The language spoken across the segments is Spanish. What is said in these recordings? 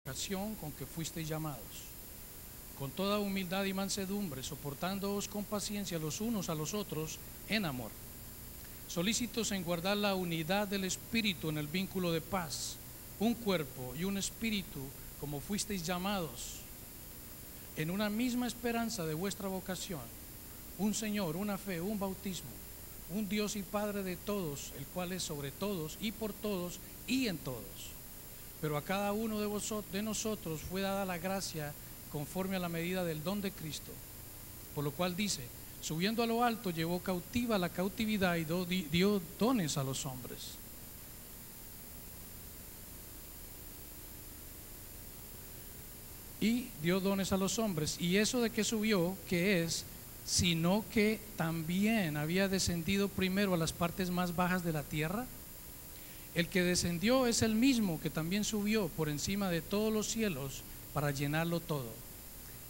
vocación con que fuisteis llamados, con toda humildad y mansedumbre, soportándoos con paciencia los unos a los otros en amor, solícitos en guardar la unidad del Espíritu en el vínculo de paz, un cuerpo y un espíritu, como fuisteis llamados, en una misma esperanza de vuestra vocación, un Señor, una fe, un bautismo, un Dios y Padre de todos, el cual es sobre todos y por todos y en todos. Pero a cada uno de nosotros fue dada la gracia conforme a la medida del don de Cristo, por lo cual dice: subiendo a lo alto, llevó cautiva la cautividad y dio dones a los hombres. Y dio dones a los hombres. Y eso de que subió, ¿qué es? Sino que también había descendido primero a las partes más bajas de la tierra. El que descendió es el mismo que también subió por encima de todos los cielos para llenarlo todo.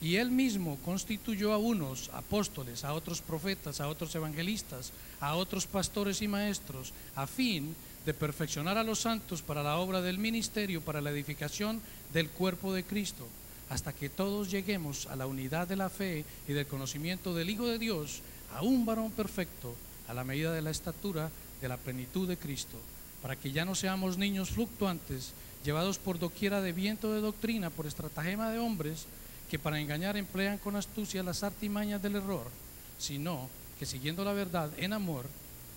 Y él mismo constituyó a unos apóstoles, a otros profetas, a otros evangelistas, a otros pastores y maestros, a fin de perfeccionar a los santos para la obra del ministerio, para la edificación del cuerpo de Cristo, hasta que todos lleguemos a la unidad de la fe y del conocimiento del Hijo de Dios, a un varón perfecto, a la medida de la estatura de la plenitud de Cristo, para que ya no seamos niños fluctuantes, llevados por doquiera de viento de doctrina, por estratagema de hombres, que para engañar emplean con astucia las artimañas del error, sino que siguiendo la verdad en amor,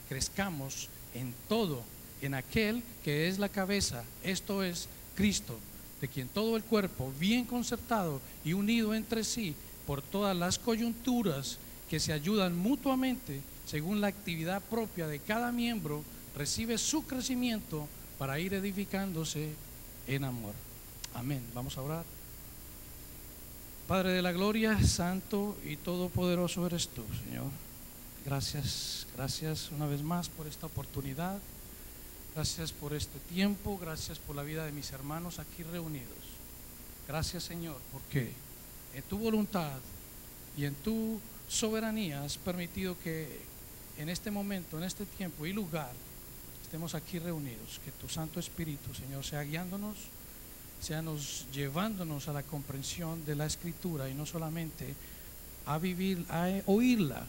crezcamos en todo, en aquel que es la cabeza, esto es Cristo, de quien todo el cuerpo, bien concertado y unido entre sí por todas las coyunturas que se ayudan mutuamente según la actividad propia de cada miembro, recibe su crecimiento para ir edificándose en amor. Amén. Vamos a orar. Padre de la gloria, santo y todopoderoso eres tú, Señor. Gracias, gracias una vez más por esta oportunidad. Gracias por este tiempo, gracias por la vida de mis hermanos aquí reunidos. Gracias, Señor, porque en tu voluntad y en tu soberanía has permitido que en este momento, en este tiempo y lugar, estemos aquí reunidos. Que tu Santo Espíritu, Señor, sea guiándonos, sea nos llevándonos a la comprensión de la Escritura, y no solamente a vivir, a oírla,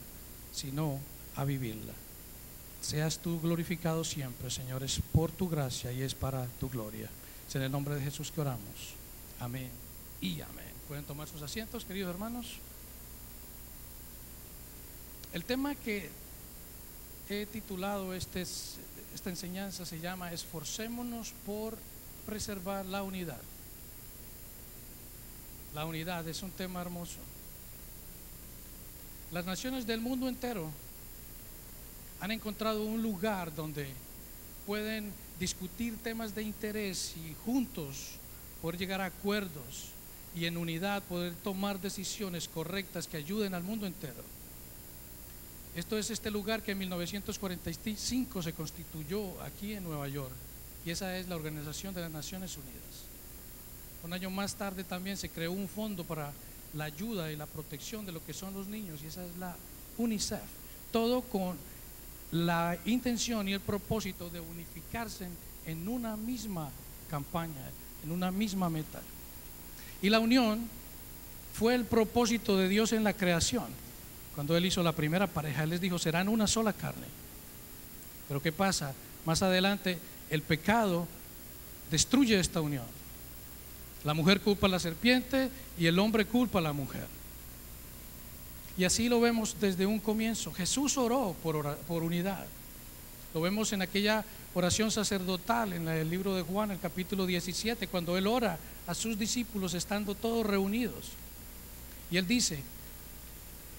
sino a vivirla. Seas tú glorificado siempre, Señor, es por tu gracia y es para tu gloria. Es en el nombre de Jesús que oramos. Amén y amén. Pueden tomar sus asientos, queridos hermanos. El tema que he titulado esta enseñanza se llama: esforcémonos por preservar la unidad. La unidad es un tema hermoso. Las naciones del mundo entero han encontrado un lugar donde pueden discutir temas de interés y juntos poder llegar a acuerdos y en unidad poder tomar decisiones correctas que ayuden al mundo entero. Esto es este lugar que en 1945 se constituyó aquí en Nueva York, y esa es la Organización de las Naciones Unidas. Un año más tarde también se creó un fondo para la ayuda y la protección de lo que son los niños, y esa es la UNICEF. Todo con la intención y el propósito de unificarse en una misma campaña, en una misma meta. Y la unión fue el propósito de Dios en la creación. Cuando Él hizo la primera pareja, Él les dijo: serán una sola carne. Pero ¿qué pasa? Más adelante el pecado destruye esta unión. La mujer culpa a la serpiente y el hombre culpa a la mujer. Y así lo vemos desde un comienzo. Jesús oró por unidad. Lo vemos en aquella oración sacerdotal en el libro de Juan, el capítulo 17, cuando Él ora a sus discípulos estando todos reunidos. Y Él dice,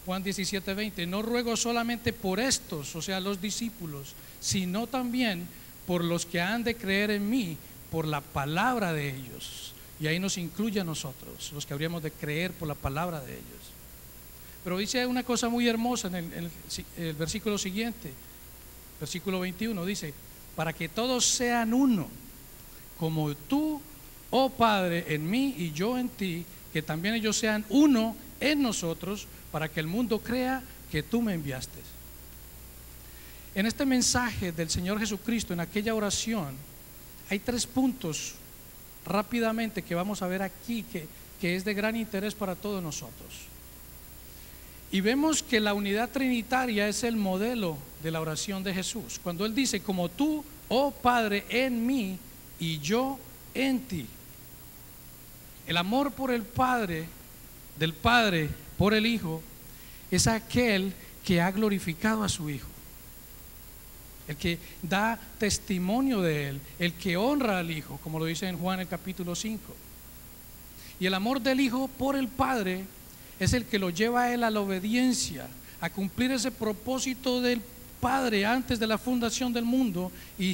Juan 17:20: no ruego solamente por estos, o sea, los discípulos, sino también por los que han de creer en mí por la palabra de ellos. Y ahí nos incluye a nosotros, los que habríamos de creer por la palabra de ellos. Pero dice una cosa muy hermosa en el versículo siguiente, versículo 21, dice: para que todos sean uno, como tú, oh Padre, en mí y yo en ti, que también ellos sean uno en nosotros, para que el mundo crea que tú me enviaste. En este mensaje del Señor Jesucristo, en aquella oración, hay 3 puntos rápidamente que vamos a ver aquí que es de gran interés para todos nosotros. Y vemos que la unidad trinitaria es el modelo de la oración de Jesús. Cuando Él dice, como tú, oh Padre, en mí y yo en ti. El amor por el Padre, del Padre por el Hijo, es aquel que ha glorificado a su Hijo, el que da testimonio de Él, el que honra al Hijo, como lo dice en Juan el capítulo 5. Y el amor del Hijo por el Padre es el que lo lleva a Él a la obediencia, a cumplir ese propósito del Padre antes de la fundación del mundo, y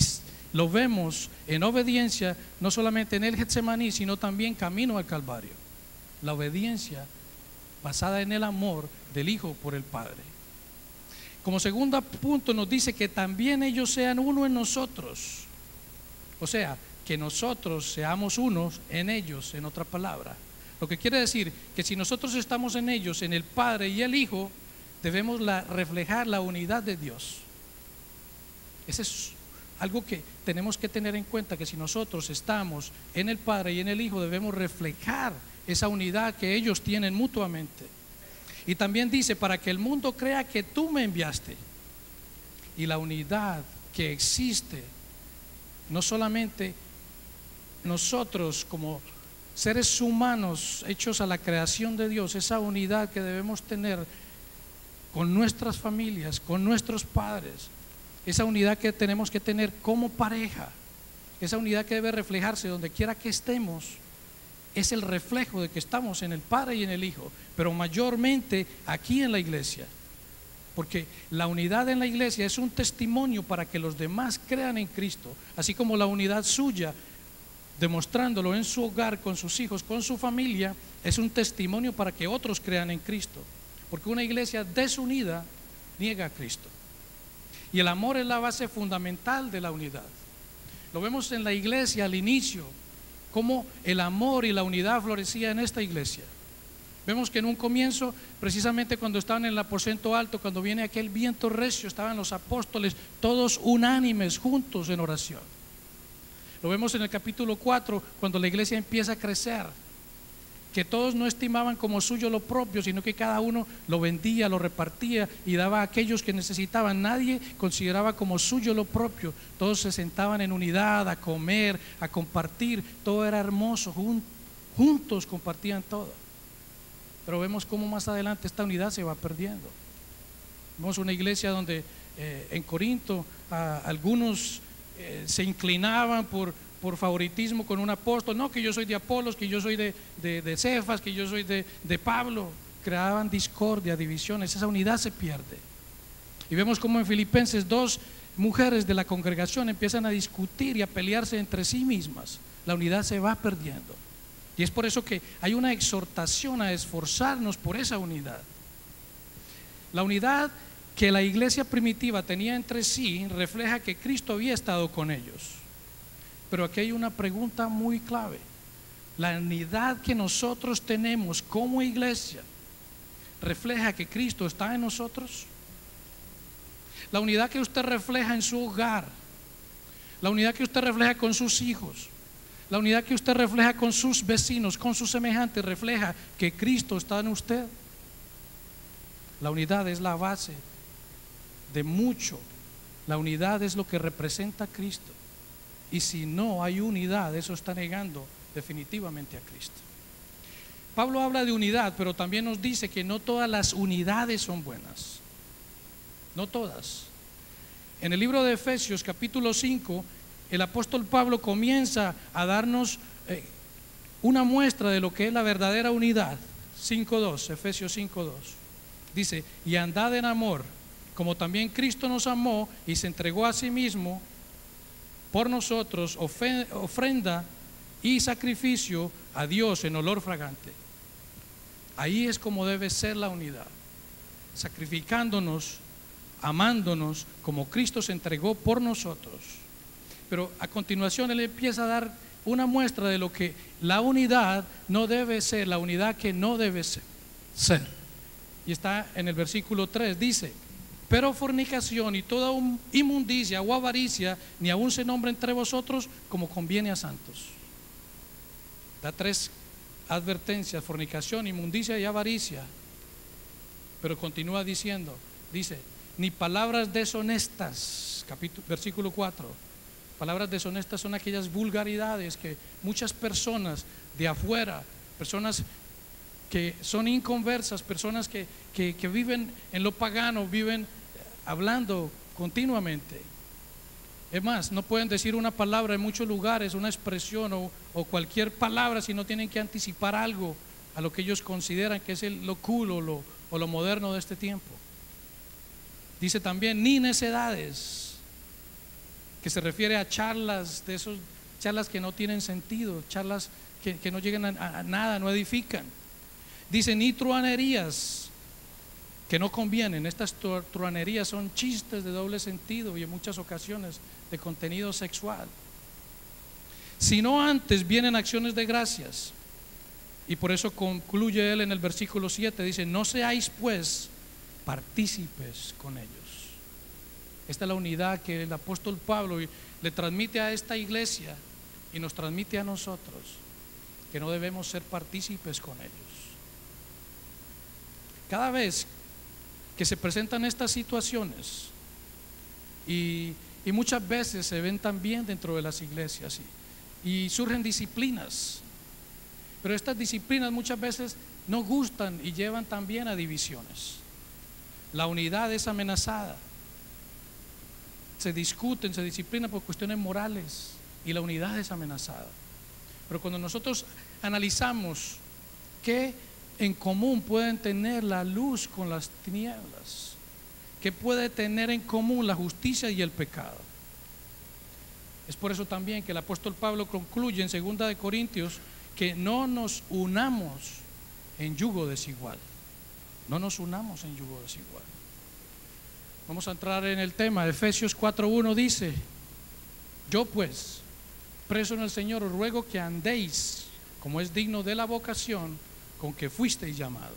lo vemos en obediencia, no solamente en el Getsemaní, sino también camino al Calvario. La obediencia basada en el amor del Hijo por el Padre. Como segundo punto nos dice que también ellos sean uno en nosotros, o sea, que nosotros seamos unos en ellos, en otra palabra. Lo que quiere decir que si nosotros estamos en ellos, en el Padre y el Hijo, debemos reflejar la unidad de Dios. Ese es algo que tenemos que tener en cuenta, que si nosotros estamos en el Padre y en el Hijo, debemos reflejar esa unidad que ellos tienen mutuamente. Y también dice, para que el mundo crea que tú me enviaste. Y la unidad que existe, no solamente nosotros como seres humanos hechos a la creación de Dios, esa unidad que debemos tener con nuestras familias, con nuestros padres, esa unidad que tenemos que tener como pareja, esa unidad que debe reflejarse donde quiera que estemos, es el reflejo de que estamos en el Padre y en el Hijo, pero mayormente aquí en la iglesia, porque la unidad en la iglesia es un testimonio para que los demás crean en Cristo, así como la unidad suya, demostrándolo en su hogar, con sus hijos, con su familia, es un testimonio para que otros crean en Cristo, porque una iglesia desunida niega a Cristo. Y el amor es la base fundamental de la unidad. Lo vemos en la iglesia al inicio, cómo el amor y la unidad florecía en esta iglesia. Vemos que en un comienzo, precisamente cuando estaban en el aposento alto, cuando viene aquel viento recio, estaban los apóstoles todos unánimes, juntos en oración. Lo vemos en el capítulo 4, cuando la iglesia empieza a crecer, que todos no estimaban como suyo lo propio, sino que cada uno lo vendía, lo repartía y daba a aquellos que necesitaban. Nadie consideraba como suyo lo propio. Todos se sentaban en unidad a comer, a compartir. Todo era hermoso, juntos compartían todo. Pero vemos cómo más adelante esta unidad se va perdiendo. Vemos una iglesia donde en Corinto algunos se inclinaban por favoritismo con un apóstol, no, que yo soy de Apolos, que yo soy de Cefas, que yo soy de Pablo. Creaban discordia, divisiones, esa unidad se pierde. Y vemos como en Filipenses 2 mujeres de la congregación empiezan a discutir y a pelearse entre sí mismas. La unidad se va perdiendo, y es por eso que hay una exhortación a esforzarnos por esa unidad. La unidad que la iglesia primitiva tenía entre sí refleja que Cristo había estado con ellos. Pero aquí hay una pregunta muy clave. La unidad que nosotros tenemos como iglesia refleja que Cristo está en nosotros. La unidad que usted refleja en su hogar, la unidad que usted refleja con sus hijos, la unidad que usted refleja con sus vecinos, con sus semejantes, refleja que Cristo está en usted. La unidad es la base de mucho. La unidad es lo que representa a Cristo. Y si no hay unidad, eso está negando definitivamente a Cristo. Pablo habla de unidad, pero también nos dice que no todas las unidades son buenas. No todas. En el libro de Efesios capítulo 5, el apóstol Pablo comienza a darnos una muestra de lo que es la verdadera unidad. 5:2, Efesios 5:2. Dice, y andad en amor, como también Cristo nos amó y se entregó a sí mismo por nosotros, ofrenda y sacrificio a Dios en olor fragante. Ahí es como debe ser la unidad, sacrificándonos, amándonos como Cristo se entregó por nosotros. Pero a continuación él empieza a dar una muestra de lo que la unidad no debe ser, la unidad que no debe ser. Y está en el versículo 3, dice, pero fornicación y toda inmundicia o avaricia ni aún se nombra entre vosotros como conviene a santos. Da 3 advertencias: fornicación, inmundicia y avaricia. Pero continúa diciendo, dice, ni palabras deshonestas, versículo 4. Palabras deshonestas son aquellas vulgaridades que muchas personas de afuera, personas que son inconversas, personas que viven en lo pagano, viven hablando continuamente. Es más, no pueden decir una palabra en muchos lugares, una expresión o cualquier palabra, si no tienen que anticipar algo a lo que ellos consideran que es lo cool o lo moderno de este tiempo. Dice también, ni necedades, que se refiere a charlas, de esos charlas que no tienen sentido, charlas que no llegan a nada, no edifican. Dice, ni truanerías, que no convienen. Estas truanerías son chistes de doble sentido y en muchas ocasiones de contenido sexual. Sino antes vienen acciones de gracias. Y por eso concluye él en el versículo 7, dice, no seáis pues partícipes con ellos. Esta es la unidad que el apóstol Pablo le transmite a esta iglesia y nos transmite a nosotros, que no debemos ser partícipes con ellos. Cada vez que se presentan estas situaciones, y muchas veces se ven también dentro de las iglesias, y surgen disciplinas, pero estas disciplinas muchas veces no gustan y llevan también a divisiones. La unidad es amenazada, se discuten, se disciplinan por cuestiones morales y la unidad es amenazada. Pero cuando nosotros analizamos qué en común pueden tener la luz con las tinieblas, qué puede tener en común la justicia y el pecado, es por eso también que el apóstol Pablo concluye en 2 de Corintios que no nos unamos en yugo desigual. No nos unamos en yugo desigual. Vamos a entrar en el tema. Efesios 4:1 dice, yo pues, preso en el Señor, os ruego que andéis como es digno de la vocación con que fuisteis llamados.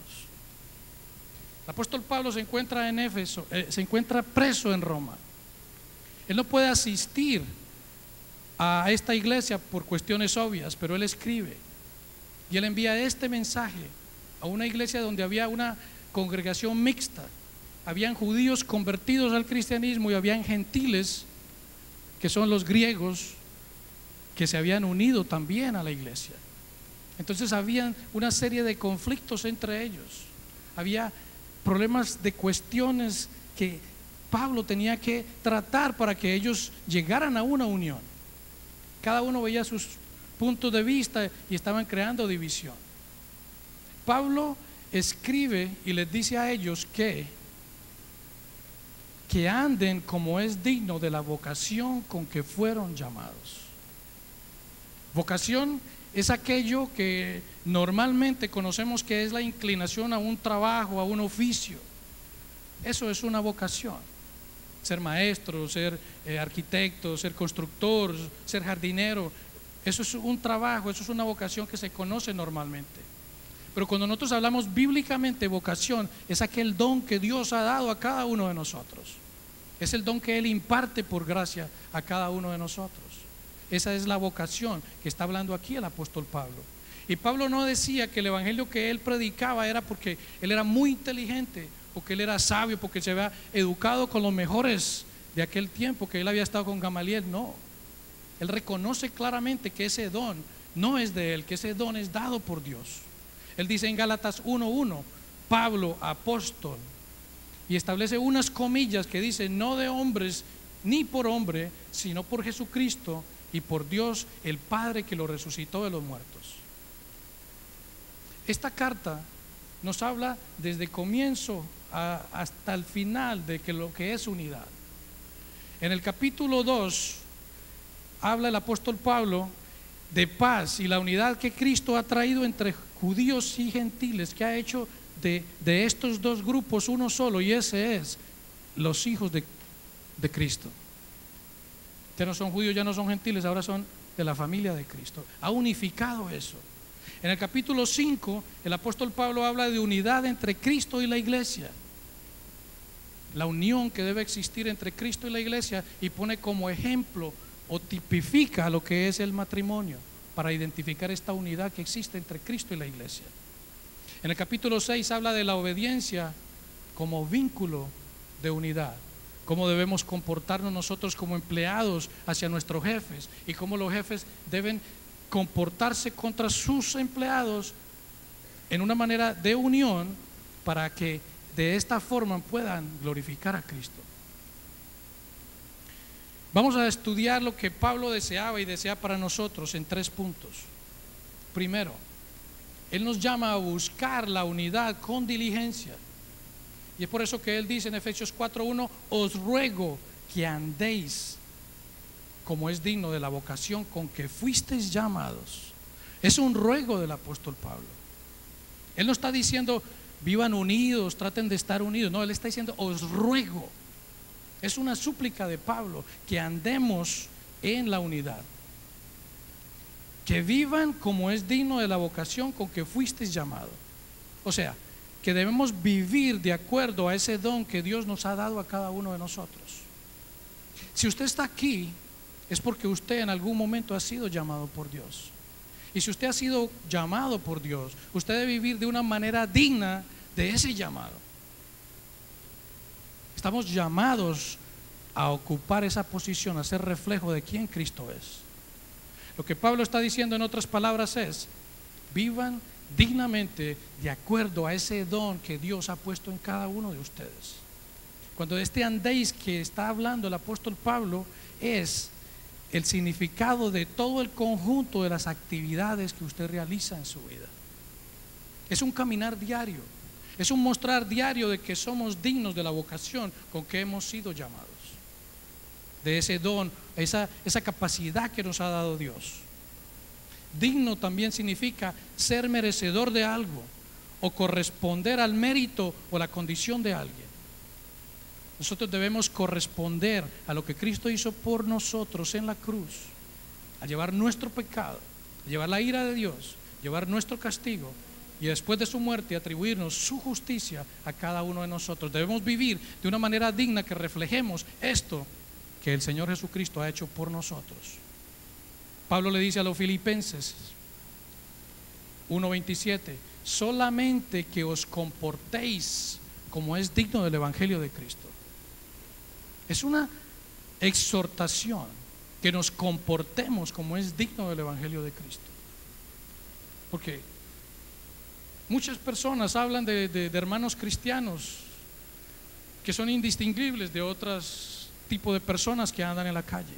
El apóstol Pablo se encuentra en Éfeso, se encuentra preso en Roma. Él no puede asistir a esta iglesia por cuestiones obvias, pero él escribe y él envía este mensaje a una iglesia donde había una congregación mixta. Habían judíos convertidos al cristianismo y habían gentiles, que son los griegos, que se habían unido también a la iglesia. Entonces había una serie de conflictos entre ellos, había problemas de cuestiones que Pablo tenía que tratar para que ellos llegaran a una unión. Cada uno veía sus puntos de vista y estaban creando división. Pablo escribe y les dice a ellos que anden como es digno de la vocación con que fueron llamados. Vocación es aquello que normalmente conocemos que es la inclinación a un trabajo, a un oficio. Eso es una vocación. Ser maestro, ser arquitecto, ser constructor, ser jardinero, eso es un trabajo, eso es una vocación que se conoce normalmente. Pero cuando nosotros hablamos bíblicamente, vocación es aquel don que Dios ha dado a cada uno de nosotros. Es el don que Él imparte por gracia a cada uno de nosotros. Esa es la vocación que está hablando aquí el apóstol Pablo. Y Pablo no decía que el evangelio que él predicaba era porque él era muy inteligente, porque él era sabio, porque se había educado con los mejores de aquel tiempo, que él había estado con Gamaliel. No, él reconoce claramente que ese don no es de él, que ese don es dado por Dios. Él dice en Gálatas 1:1, Pablo, apóstol, y establece unas comillas que dice, no de hombres ni por hombre, sino por Jesucristo y por Dios el Padre que lo resucitó de los muertos. Esta carta nos habla desde comienzo hasta el final de que lo que es unidad. En el capítulo 2 habla el apóstol Pablo de paz y la unidad que Cristo ha traído entre judíos y gentiles, que ha hecho de estos dos grupos uno solo, y ese es los hijos de Cristo. Ya no son judíos, ya no son gentiles, ahora son de la familia de Cristo. Ha unificado eso. En el capítulo 5 el apóstol Pablo habla de unidad entre Cristo y la iglesia, la unión que debe existir entre Cristo y la iglesia, y pone como ejemplo o tipifica lo que es el matrimonio. para identificar esta unidad que existe entre Cristo y la iglesia. En el capítulo 6 habla de la obediencia como vínculo de unidad, cómo debemos comportarnos nosotros como empleados hacia nuestros jefes y cómo los jefes deben comportarse contra sus empleados en una manera de unión para que de esta forma puedan glorificar a Cristo. Vamos a estudiar lo que Pablo deseaba y desea para nosotros en 3 puntos. Primero, él nos llama a buscar la unidad con diligencia. Y es por eso que él dice en Efesios 4:1: os ruego que andéis como es digno de la vocación con que fuisteis llamados. Es un ruego del apóstol Pablo. Él no está diciendo vivan unidos, traten de estar unidos. No, él está diciendo os ruego. Es una súplica de Pablo que andemos en la unidad, que vivan como es digno de la vocación con que fuisteis llamados. O sea, que debemos vivir de acuerdo a ese don que Dios nos ha dado a cada uno de nosotros. Si usted está aquí, es porque usted en algún momento ha sido llamado por Dios. Y si usted ha sido llamado por Dios, usted debe vivir de una manera digna de ese llamado. Estamos llamados a ocupar esa posición, a ser reflejo de quién Cristo es. Lo que Pablo está diciendo en otras palabras es: vivan dignamente de acuerdo a ese don que Dios ha puesto en cada uno de ustedes. Cuando este andéis que está hablando el apóstol Pablo es el significado de todo el conjunto de las actividades que usted realiza en su vida. Es un caminar diario, es un mostrar diario de que somos dignos de la vocación con que hemos sido llamados, de ese don, esa capacidad que nos ha dado Dios. Digno también significa ser merecedor de algo o corresponder al mérito o la condición de alguien. Nosotros debemos corresponder a lo que Cristo hizo por nosotros en la cruz, a llevar nuestro pecado, a llevar la ira de Dios, llevar nuestro castigo y después de su muerte atribuirnos su justicia a cada uno de nosotros. Debemos vivir de una manera digna que reflejemos esto que el Señor Jesucristo ha hecho por nosotros. Pablo le dice a los Filipenses 1:27: solamente que os comportéis como es digno del Evangelio de Cristo. Es una exhortación que nos comportemos como es digno del Evangelio de Cristo. Porque muchas personas hablan de hermanos cristianos que son indistinguibles de otros tipos de personas que andan en la calle.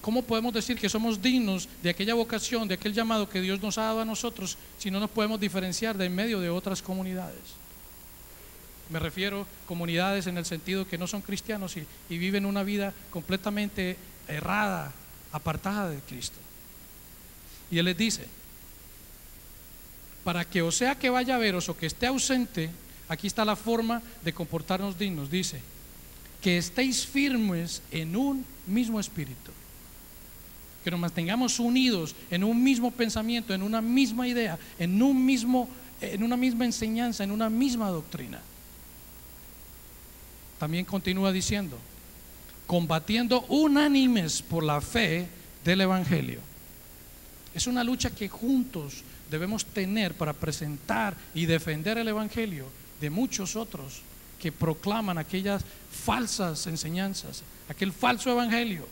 ¿Cómo podemos decir que somos dignos de aquella vocación, de aquel llamado que Dios nos ha dado a nosotros, si no nos podemos diferenciar de en medio de otras comunidades? Me refiero a comunidades en el sentido que no son cristianos y viven una vida completamente errada, apartada de Cristo. Y Él les dice: para que o sea que vaya a veros o que esté ausente, aquí está la forma de comportarnos dignos. Dice: que estéis firmes en un mismo espíritu, que nos mantengamos unidos en un mismo pensamiento, en una misma idea, en una misma enseñanza, en una misma doctrina. También continúa diciendo: combatiendo unánimes por la fe del Evangelio. Es una lucha que juntos debemos tener para presentar y defender el Evangelio de muchos otros que proclaman aquellas falsas enseñanzas, aquel falso evangelio,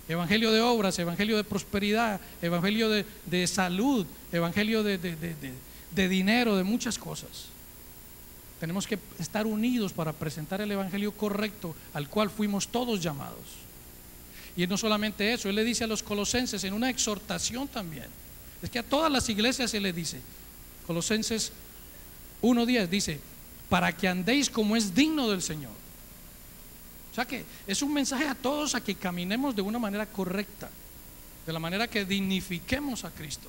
evangelio de obras, evangelio de prosperidad, evangelio de salud, evangelio de dinero, de muchas cosas. Tenemos que estar unidos para presentar el evangelio correcto al cual fuimos todos llamados. Y no solamente eso, Él le dice a los colosenses en una exhortación también. Es que a todas las iglesias se les dice, Colosenses 1:10 dice: para que andéis como es digno del Señor. O sea que es un mensaje a todos a que caminemos de una manera correcta, de la manera que dignifiquemos a Cristo.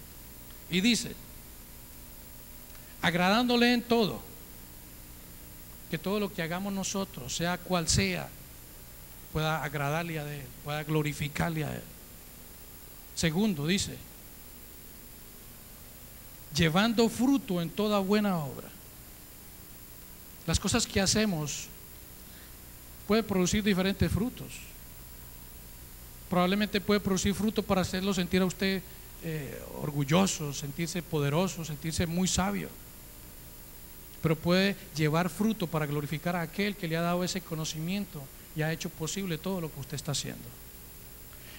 Y dice: agradándole en todo, que todo lo que hagamos nosotros, sea cual sea, pueda agradarle a Él, pueda glorificarle a Él. Segundo, dice: llevando fruto en toda buena obra. Las cosas que hacemos pueden producir diferentes frutos. Probablemente puede producir fruto para hacerlo sentir a usted orgulloso, sentirse poderoso, sentirse muy sabio, pero puede llevar fruto para glorificar a aquel que le ha dado ese conocimiento y ha hecho posible todo lo que usted está haciendo.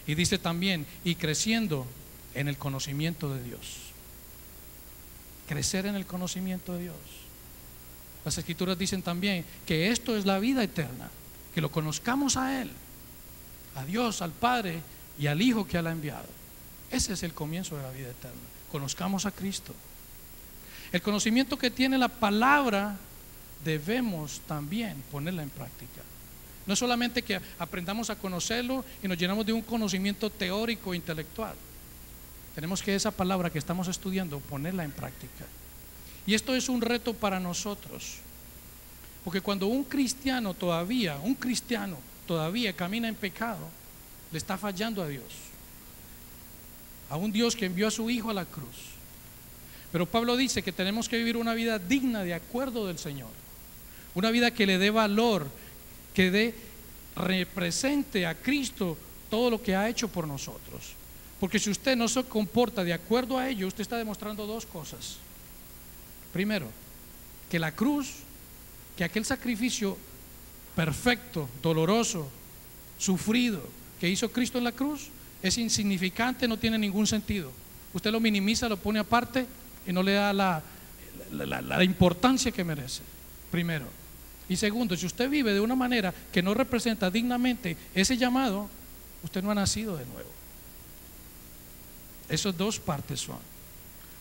Y dice también, y creciendo en el conocimiento de Dios. Crecer en el conocimiento de Dios. Las Escrituras dicen también que esto es la vida eterna, que lo conozcamos a Él, a Dios, al Padre y al Hijo que Él ha enviado. Ese es el comienzo de la vida eterna. Conozcamos a Cristo. El conocimiento que tiene la palabra debemos también ponerla en práctica. No solamente que aprendamos a conocerlo y nos llenamos de un conocimiento teórico e intelectual. Tenemos que esa palabra que estamos estudiando ponerla en práctica. Y esto es un reto para nosotros, porque cuando un cristiano todavía camina en pecado, le está fallando a Dios, a un Dios que envió a su Hijo a la cruz. Pero Pablo dice que tenemos que vivir una vida digna de acuerdo del Señor, una vida que le dé valor, que represente a Cristo todo lo que ha hecho por nosotros. Porque si usted no se comporta de acuerdo a ello, usted está demostrando dos cosas. Primero, que la cruz, que aquel sacrificio perfecto, doloroso, sufrido que hizo Cristo en la cruz es insignificante, no tiene ningún sentido. Usted lo minimiza, lo pone aparte y no le da la importancia que merece. Primero. Y segundo, si usted vive de una manera que no representa dignamente ese llamado, usted no ha nacido de nuevo. Esas dos partes son.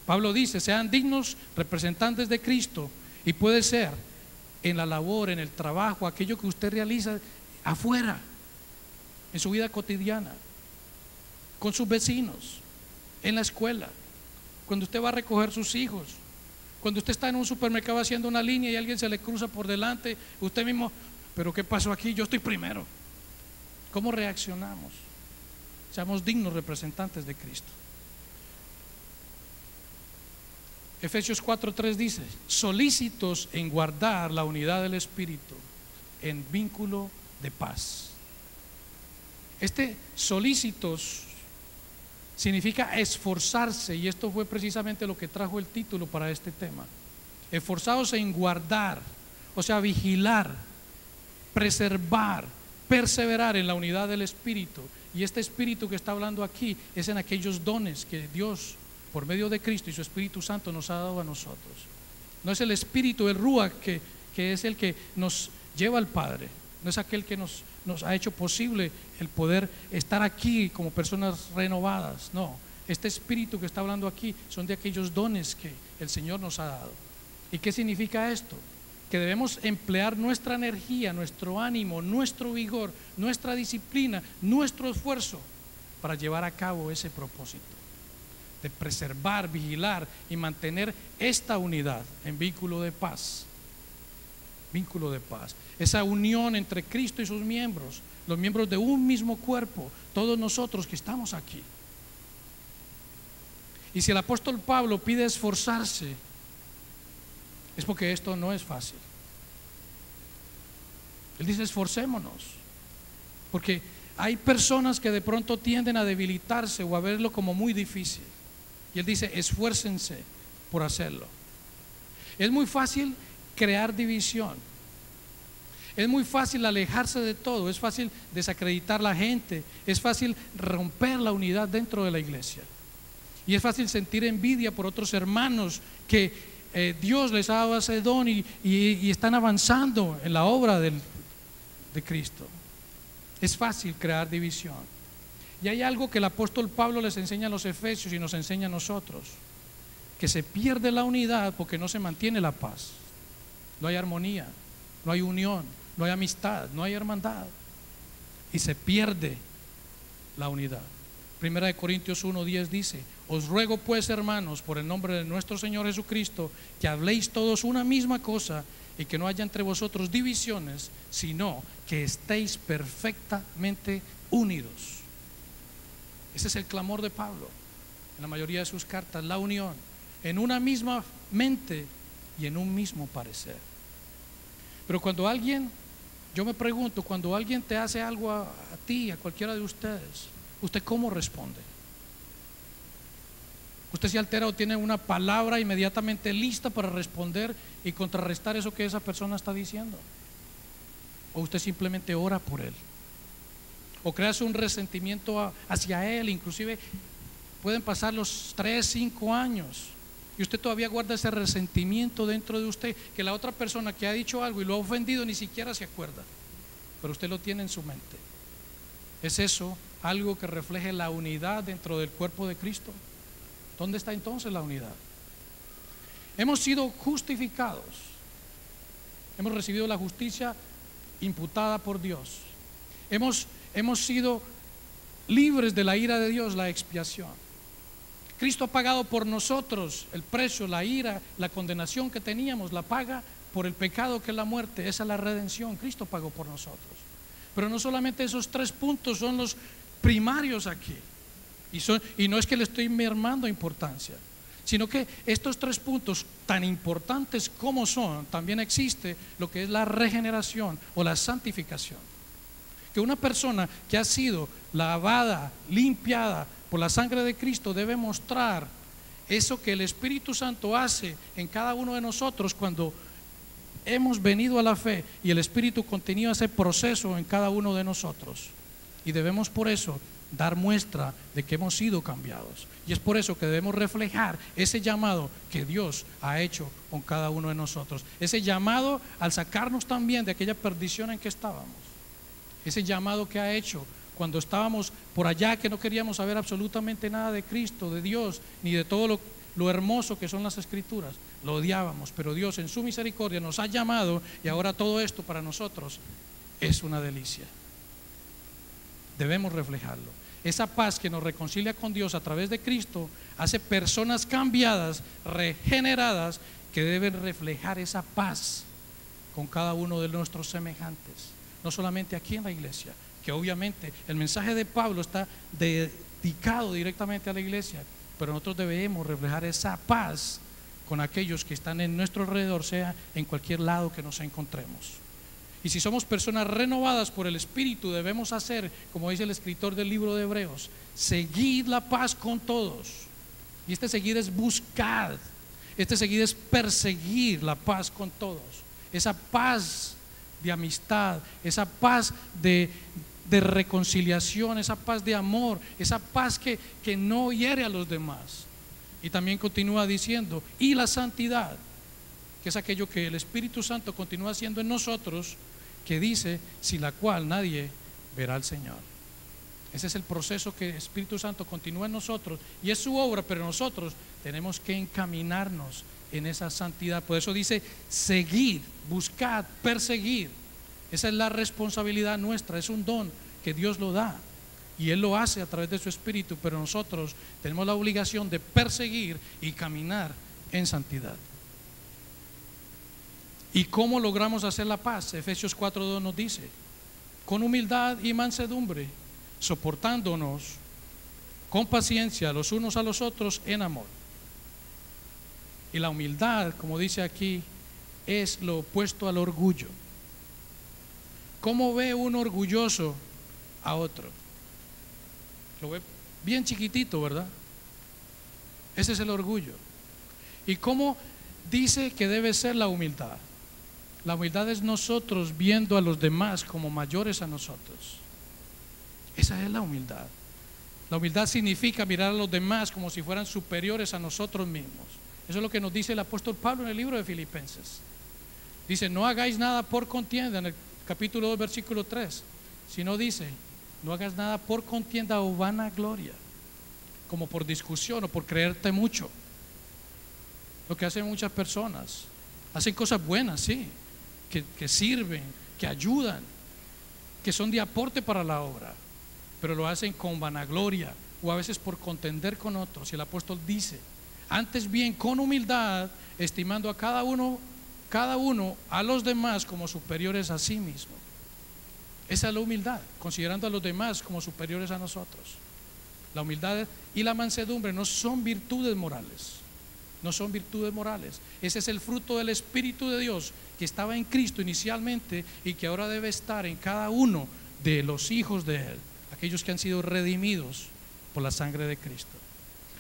Pablo dice, sean dignos representantes de Cristo, y puede ser en la labor, en el trabajo, aquello que usted realiza afuera, en su vida cotidiana, con sus vecinos, en la escuela, cuando usted va a recoger sus hijos, cuando usted está en un supermercado haciendo una línea y alguien se le cruza por delante, usted mismo, pero ¿qué pasó aquí? Yo estoy primero. ¿Cómo reaccionamos? Seamos dignos representantes de Cristo. Efesios 4:3 dice, solícitos en guardar la unidad del Espíritu en vínculo de paz. Este solícitos significa esforzarse, y esto fue precisamente lo que trajo el título para este tema. Esforzados en guardar, o sea, vigilar, preservar, perseverar en la unidad del Espíritu. Y este Espíritu que está hablando aquí es en aquellos dones que Dios, por medio de Cristo y su Espíritu Santo, nos ha dado a nosotros. No es el Espíritu, el Ruach, que es el que nos lleva al Padre. No es aquel que nos ha hecho posible el poder estar aquí como personas renovadas. No, este Espíritu que está hablando aquí son de aquellos dones que el Señor nos ha dado. ¿Y qué significa esto? Que debemos emplear nuestra energía, nuestro ánimo, nuestro vigor, nuestra disciplina, nuestro esfuerzo para llevar a cabo ese propósito de preservar, vigilar y mantener esta unidad en vínculo de paz. Vínculo de paz, esa unión entre Cristo y sus miembros, los miembros de un mismo cuerpo, todos nosotros que estamos aquí. Y si el apóstol Pablo pide esforzarse, es porque esto no es fácil. Él dice esforcémonos, porque hay personas que de pronto tienden a debilitarse o a verlo como muy difícil, y él dice esfuércense por hacerlo. Es muy fácil crear división, es muy fácil alejarse de todo, es fácil desacreditar a la gente, es fácil romper la unidad dentro de la iglesia, y es fácil sentir envidia por otros hermanos que Dios les ha dado ese don y están avanzando en la obra de Cristo. Es fácil crear división. Y hay algo que el apóstol Pablo les enseña a los efesios y nos enseña a nosotros, que se pierde la unidad porque no se mantiene la paz. No hay armonía, no hay unión, no hay amistad, no hay hermandad, y se pierde la unidad. Primera de Corintios 1:10 dice, os ruego pues, hermanos, por el nombre de nuestro Señor Jesucristo, que habléis todos una misma cosa y que no haya entre vosotros divisiones, sino que estéis perfectamente unidos. Ese es el clamor de Pablo en la mayoría de sus cartas, la unión, en una misma mente y en un mismo parecer. Pero cuando alguien, yo me pregunto, cuando alguien te hace algo a ti, a cualquiera de ustedes, ¿usted cómo responde? Usted se altera o tiene una palabra inmediatamente lista para responder y contrarrestar eso que esa persona está diciendo. O usted simplemente ora por él. O creas un resentimiento hacia él. Inclusive pueden pasar los 3, 5 años y usted todavía guarda ese resentimiento dentro de usted, que la otra persona que ha dicho algo y lo ha ofendido ni siquiera se acuerda, pero usted lo tiene en su mente. ¿Es eso algo que refleje la unidad dentro del cuerpo de Cristo? ¿Dónde está entonces la unidad? Hemos sido justificados, hemos recibido la justicia imputada por Dios, hemos sido libres de la ira de Dios, la expiación. Cristo ha pagado por nosotros el precio, la ira, la condenación que teníamos, la paga por el pecado que es la muerte. Esa es la redención. Cristo pagó por nosotros. Pero no solamente esos 3 puntos son los primarios aquí, y no es que le estoy mermando importancia, sino que estos 3 puntos tan importantes como son, también existe lo que es la regeneración o la santificación. Que una persona que ha sido lavada, limpiada por la sangre de Cristo debe mostrar eso que el Espíritu Santo hace en cada uno de nosotros cuando hemos venido a la fe, y el Espíritu continúa ese proceso en cada uno de nosotros, y debemos por eso dar muestra de que hemos sido cambiados. Y es por eso que debemos reflejar ese llamado que Dios ha hecho con cada uno de nosotros, ese llamado al sacarnos también de aquella perdición en que estábamos, ese llamado que ha hecho cuando estábamos por allá, que no queríamos saber absolutamente nada de Cristo, de Dios, ni de todo lo hermoso que son las Escrituras. Lo odiábamos, pero Dios en su misericordia nos ha llamado, y ahora todo esto para nosotros es una delicia. Debemos reflejarlo. Esa paz que nos reconcilia con Dios a través de Cristo hace personas cambiadas, regeneradas, que deben reflejar esa paz con cada uno de nuestros semejantes. No solamente aquí en la iglesia, que obviamente el mensaje de Pablo está dedicado directamente a la iglesia, pero nosotros debemos reflejar esa paz con aquellos que están en nuestro alrededor, sea en cualquier lado que nos encontremos. Y si somos personas renovadas por el Espíritu, debemos hacer, como dice el escritor del libro de Hebreos, seguid la paz con todos. Y este seguir es buscar, este seguir es perseguir la paz con todos. Esa paz de amistad, esa paz de reconciliación, esa paz de amor, esa paz que no hiere a los demás. Y también continúa diciendo, y la santidad, que es aquello que el Espíritu Santo continúa haciendo en nosotros, que dice, sin la cual nadie verá al Señor. Ese es el proceso que el Espíritu Santo continúa en nosotros, y es su obra, pero nosotros tenemos que encaminarnos en esa santidad. Por eso dice, seguir, buscar, perseguir. Esa es la responsabilidad nuestra, es un don que Dios lo da, y Él lo hace a través de su Espíritu, pero nosotros tenemos la obligación de perseguir y caminar en santidad. ¿Y cómo logramos hacer la paz? Efesios 4:2 nos dice, con humildad y mansedumbre, soportándonos con paciencia los unos a los otros en amor. Y la humildad, como dice aquí, es lo opuesto al orgullo. ¿Cómo ve un orgulloso a otro? Lo ve bien chiquitito, ¿verdad? Ese es el orgullo. ¿Y cómo dice que debe ser la humildad? La humildad es nosotros viendo a los demás como mayores a nosotros. Esa es la humildad. La humildad significa mirar a los demás como si fueran superiores a nosotros mismos. Eso es lo que nos dice el apóstol Pablo en el libro de Filipenses. Dice, no hagáis nada por contienda, en el capítulo 2, versículo 3. Sino dice, no hagas nada por contienda o vanagloria, como por discusión o por creerte mucho. Lo que hacen muchas personas, hacen cosas buenas, sí, que sirven, que ayudan, que son de aporte para la obra, pero lo hacen con vanagloria o a veces por contender con otros. Y el apóstol dice, antes bien con humildad, estimando a cada uno a los demás como superiores a sí mismo. Esa es la humildad, considerando a los demás como superiores a nosotros. La humildad y la mansedumbre no son virtudes morales, no son virtudes morales. Ese es el fruto del Espíritu de Dios que estaba en Cristo inicialmente y que ahora debe estar en cada uno de los hijos de Él, aquellos que han sido redimidos por la sangre de Cristo.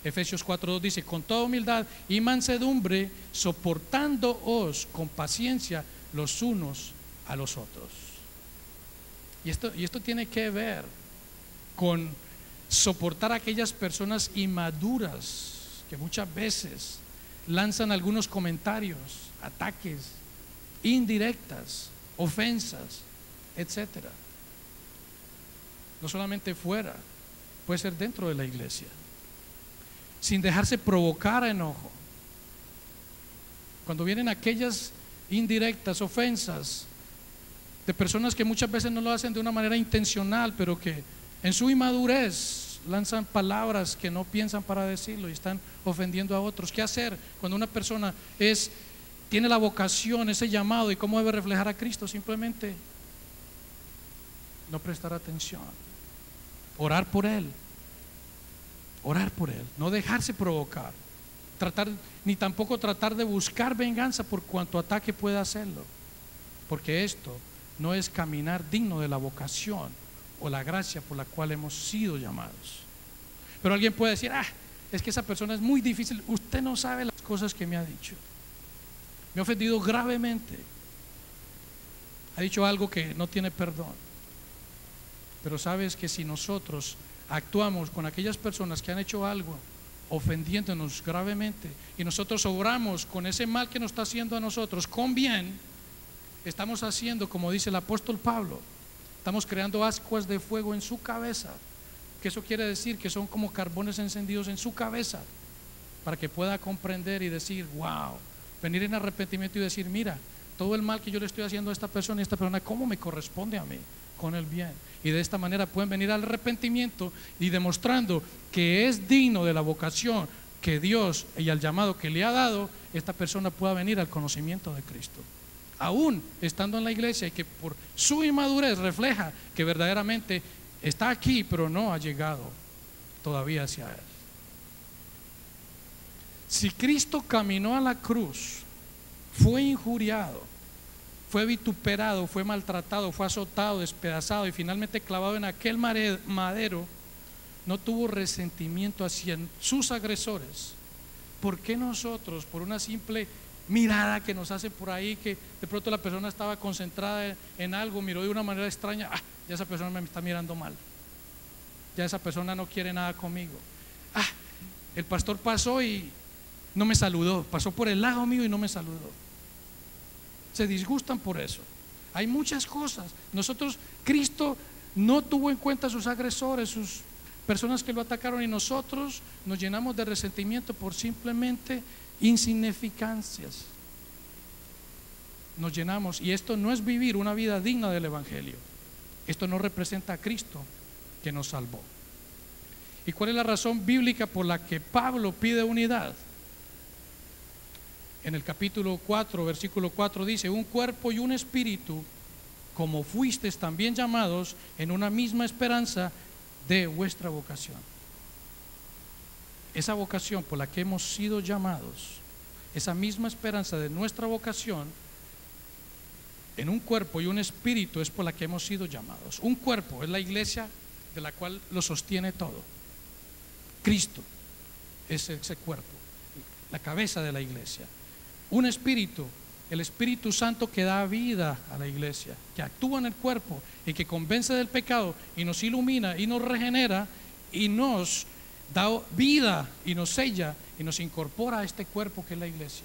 Efesios 4:2 dice: con toda humildad y mansedumbre, soportándoos con paciencia los unos a los otros. Y esto tiene que ver con soportar a aquellas personas inmaduras que muchas veces lanzan algunos comentarios, ataques, indirectas, ofensas, etcétera. No solamente fuera, puede ser dentro de la iglesia, sin dejarse provocar a enojo. Cuando vienen aquellas indirectas, ofensas de personas que muchas veces no lo hacen de una manera intencional, pero que en su inmadurez lanzan palabras que no piensan para decirlo y están ofendiendo a otros. ¿Qué hacer cuando una persona tiene la vocación, ese llamado, y cómo debe reflejar a Cristo? Simplemente no prestar atención, orar por él, no dejarse provocar, ni tampoco tratar de buscar venganza por cuanto ataque pueda hacerlo, porque esto no es caminar digno de la vocación o la gracia por la cual hemos sido llamados. Pero alguien puede decir: es que esa persona es muy difícil. Usted no sabe las cosas que me ha dicho, me ha ofendido gravemente, ha dicho algo que no tiene perdón. Pero sabes que si nosotros actuamos con aquellas personas que han hecho algo ofendiéndonos gravemente, y nosotros obramos con ese mal que nos está haciendo a nosotros con bien, estamos haciendo, como dice el apóstol Pablo, estamos creando ascuas de fuego en su cabeza, que eso quiere decir que son como carbones encendidos en su cabeza, para que pueda comprender y decir: wow, venir en arrepentimiento y decir: mira, todo el mal que yo le estoy haciendo a esta persona, y esta persona, ¿cómo me corresponde a mí con el bien? Y de esta manera pueden venir al arrepentimiento y demostrando que es digno de la vocación que Dios y al llamado que le ha dado, esta persona pueda venir al conocimiento de Cristo, aún estando en la iglesia, y que por su inmadurez refleja que verdaderamente está aquí, pero no ha llegado todavía hacia él. Si Cristo caminó a la cruz, fue injuriado, fue vituperado, fue maltratado, fue azotado, despedazado y finalmente clavado en aquel madero, no tuvo resentimiento hacia sus agresores, ¿por qué nosotros, por una simple mirada que nos hace por ahí, que de pronto la persona estaba concentrada en algo, miró de una manera extraña, ya esa persona me está mirando mal, ya esa persona no quiere nada conmigo, el pastor pasó y no me saludó, pasó por el lado mío y no me saludó? Se disgustan por eso. Hay muchas cosas. Cristo no tuvo en cuenta a sus agresores, sus personas que lo atacaron, y nosotros nos llenamos de resentimiento por simplemente insignificancias. Nos llenamos, y esto no es vivir una vida digna del Evangelio. Esto no representa a Cristo que nos salvó. ¿Y cuál es la razón bíblica por la que Pablo pide unidad? En el capítulo 4, versículo 4 dice: un cuerpo y un espíritu, como fuisteis también llamados en una misma esperanza de vuestra vocación. Esa vocación por la que hemos sido llamados, esa misma esperanza de nuestra vocación, en un cuerpo y un espíritu, es por la que hemos sido llamados. Un cuerpo es la iglesia de la cual lo sostiene todo. Cristo es ese cuerpo, la cabeza de la iglesia. Un espíritu, el Espíritu Santo que da vida a la iglesia, que actúa en el cuerpo y que convence del pecado y nos ilumina y nos regenera y nos da vida y nos sella y nos incorpora a este cuerpo que es la iglesia.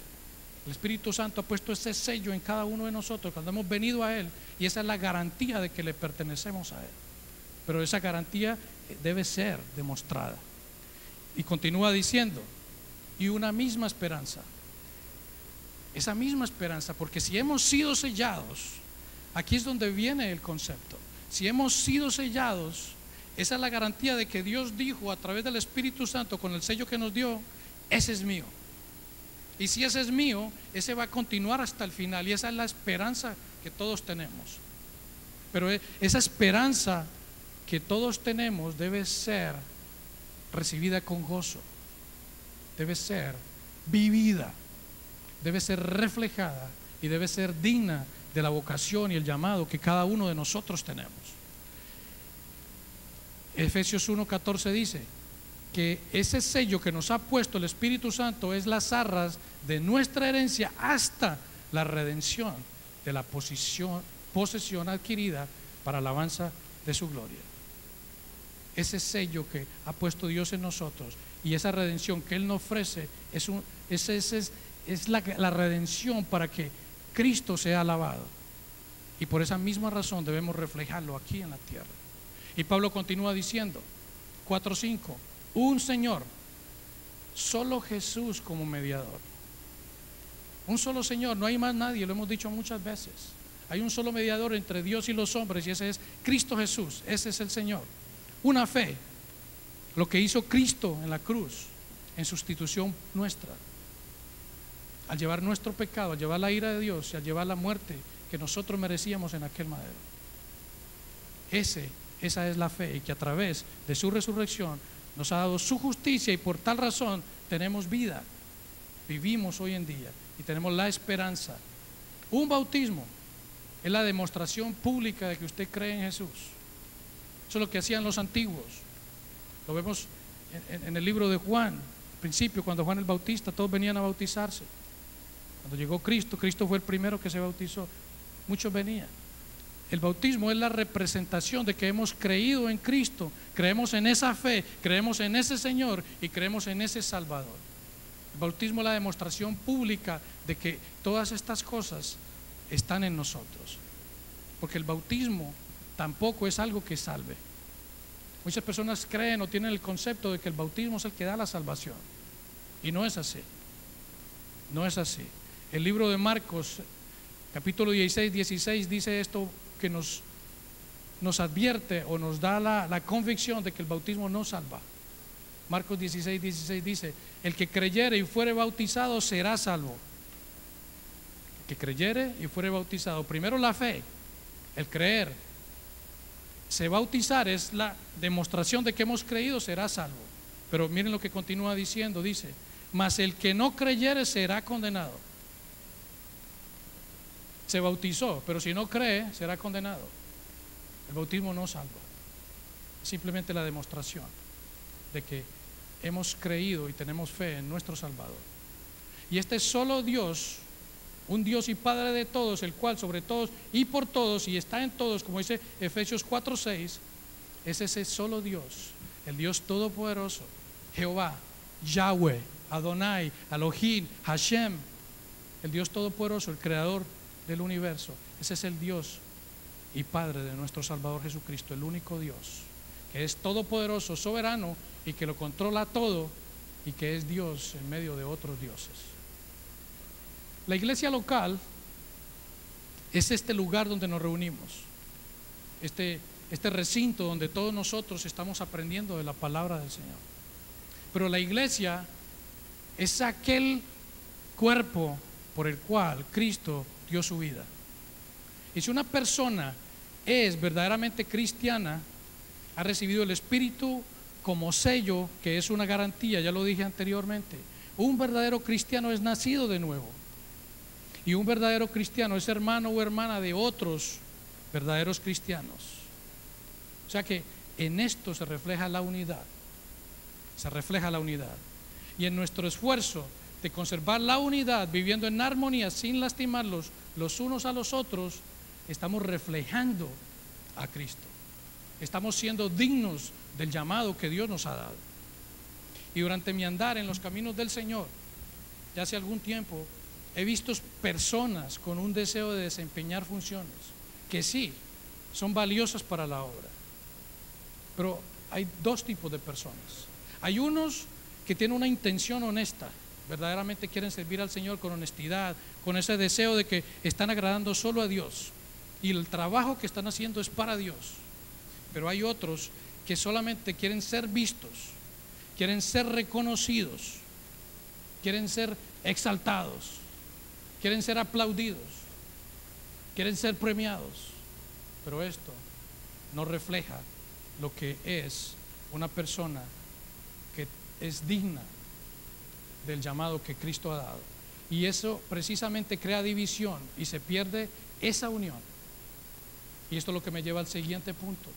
El Espíritu Santo ha puesto ese sello en cada uno de nosotros cuando hemos venido a Él, y esa es la garantía de que le pertenecemos a Él. Pero esa garantía debe ser demostrada. Y continúa diciendo: y una misma esperanza. Esa misma esperanza, porque si hemos sido sellados, aquí es donde viene el concepto. Si hemos sido sellados, esa es la garantía de que Dios dijo a través del Espíritu Santo, con el sello que nos dio: ese es mío. Y si ese es mío, ese va a continuar hasta el final, y esa es la esperanza que todos tenemos. Pero esa esperanza que todos tenemos debe ser recibida con gozo, debe ser vivida, debe ser reflejada y debe ser digna de la vocación y el llamado que cada uno de nosotros tenemos. Efesios 1:14 dice que ese sello que nos ha puesto el Espíritu Santo es las arras de nuestra herencia hasta la redención de la posesión adquirida para alabanza de su gloria. Ese sello que ha puesto Dios en nosotros y esa redención que Él nos ofrece es la redención para que Cristo sea alabado. Y por esa misma razón debemos reflejarlo aquí en la tierra. Y Pablo continúa diciendo, 4:5, un Señor, solo Jesús como mediador. Un solo Señor, no hay más nadie, lo hemos dicho muchas veces. Hay un solo mediador entre Dios y los hombres y ese es Cristo Jesús, ese es el Señor. Una fe, lo que hizo Cristo en la cruz, en sustitución nuestra, al llevar nuestro pecado, al llevar la ira de Dios y al llevar la muerte que nosotros merecíamos en aquel madero. Esa es la fe, y que a través de su resurrección nos ha dado su justicia, y por tal razón tenemos vida, vivimos hoy en día y tenemos la esperanza. Un bautismo es la demostración pública de que usted cree en Jesús. Eso es lo que hacían los antiguos. Lo vemos en el libro de Juan. Al principio, cuando Juan el Bautista, todos venían a bautizarse. Cuando llegó Cristo, Cristo fue el primero que se bautizó. Muchos venían. El bautismo es la representación de que hemos creído en Cristo, creemos en esa fe, creemos en ese Señor y creemos en ese Salvador. El bautismo es la demostración pública de que todas estas cosas están en nosotros, porque el bautismo tampoco es algo que salve. Muchas personas creen o tienen el concepto de que el bautismo es el que da la salvación, y no es así. No es así. El libro de Marcos, capítulo 16 dice esto, que nos advierte o nos da la convicción de que el bautismo no salva. Marcos 16 dice: el que creyere y fuere bautizado será salvo. El que creyere y fuere bautizado, primero la fe, el creer, se bautizar es la demostración de que hemos creído, será salvo. Pero miren lo que continúa diciendo, dice: mas el que no creyere será condenado. Se bautizó, pero si no cree, será condenado. El bautismo no salva, es simplemente la demostración de que hemos creído y tenemos fe en nuestro Salvador. Y este es solo Dios, un Dios y Padre de todos, el cual sobre todos y por todos y está en todos, como dice Efesios 4:6, es ese solo Dios, el Dios todopoderoso, Jehová, Yahweh, Adonai, Elohim, Hashem, el Dios todopoderoso, el creador del universo. Ese es el Dios y Padre de nuestro Salvador Jesucristo, el único Dios que es todopoderoso, soberano y que lo controla todo, y que es Dios en medio de otros dioses. La iglesia local es este lugar donde nos reunimos, este recinto donde todos nosotros estamos aprendiendo de la palabra del Señor. Pero la iglesia es aquel cuerpo por el cual Cristo dio su vida. Y si una persona es verdaderamente cristiana, ha recibido el Espíritu como sello, que es una garantía, ya lo dije anteriormente. Un verdadero cristiano es nacido de nuevo, y un verdadero cristiano es hermano o hermana de otros verdaderos cristianos. O sea que en esto se refleja la unidad, se refleja la unidad. Y en nuestro esfuerzo de conservar la unidad, viviendo en armonía sin lastimarlos los unos a los otros, estamos reflejando a Cristo. Estamos siendo dignos del llamado que Dios nos ha dado. Y durante mi andar en los caminos del Señor, ya hace algún tiempo, he visto personas con un deseo de desempeñar funciones que sí, son valiosas para la obra. Pero hay dos tipos de personas. Hay unos que tienen una intención honesta, verdaderamente quieren servir al Señor con honestidad, con ese deseo de que están agradando solo a Dios, y el trabajo que están haciendo es para Dios. Pero hay otros que solamente quieren ser vistos, quieren ser reconocidos, quieren ser exaltados, quieren ser aplaudidos, quieren ser premiados. Pero esto no refleja lo que es una persona que es digna del llamado que Cristo ha dado. Y eso precisamente crea división y se pierde esa unión. Y esto es lo que me lleva al siguiente punto: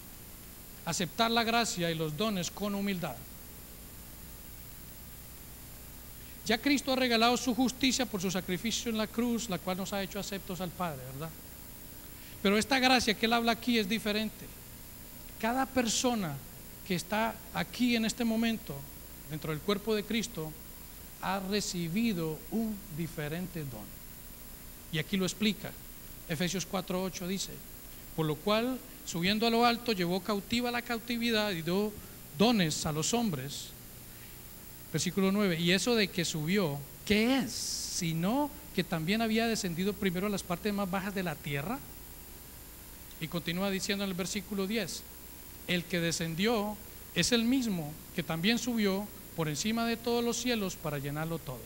aceptar la gracia y los dones con humildad. Ya Cristo ha regalado su justicia por su sacrificio en la cruz, la cual nos ha hecho aceptos al Padre, ¿verdad? Pero esta gracia que Él habla aquí es diferente. Cada persona que está aquí en este momento, dentro del cuerpo de Cristo, ha recibido un diferente don. Y aquí lo explica. Efesios 4:8 dice: por lo cual, subiendo a lo alto, llevó cautiva la cautividad y dio dones a los hombres. Versículo 9: y eso de que subió, ¿qué es? Sino que también había descendido primero a las partes más bajas de la tierra. Y continúa diciendo en el versículo 10: el que descendió es el mismo que también subió por encima de todos los cielos para llenarlo todo.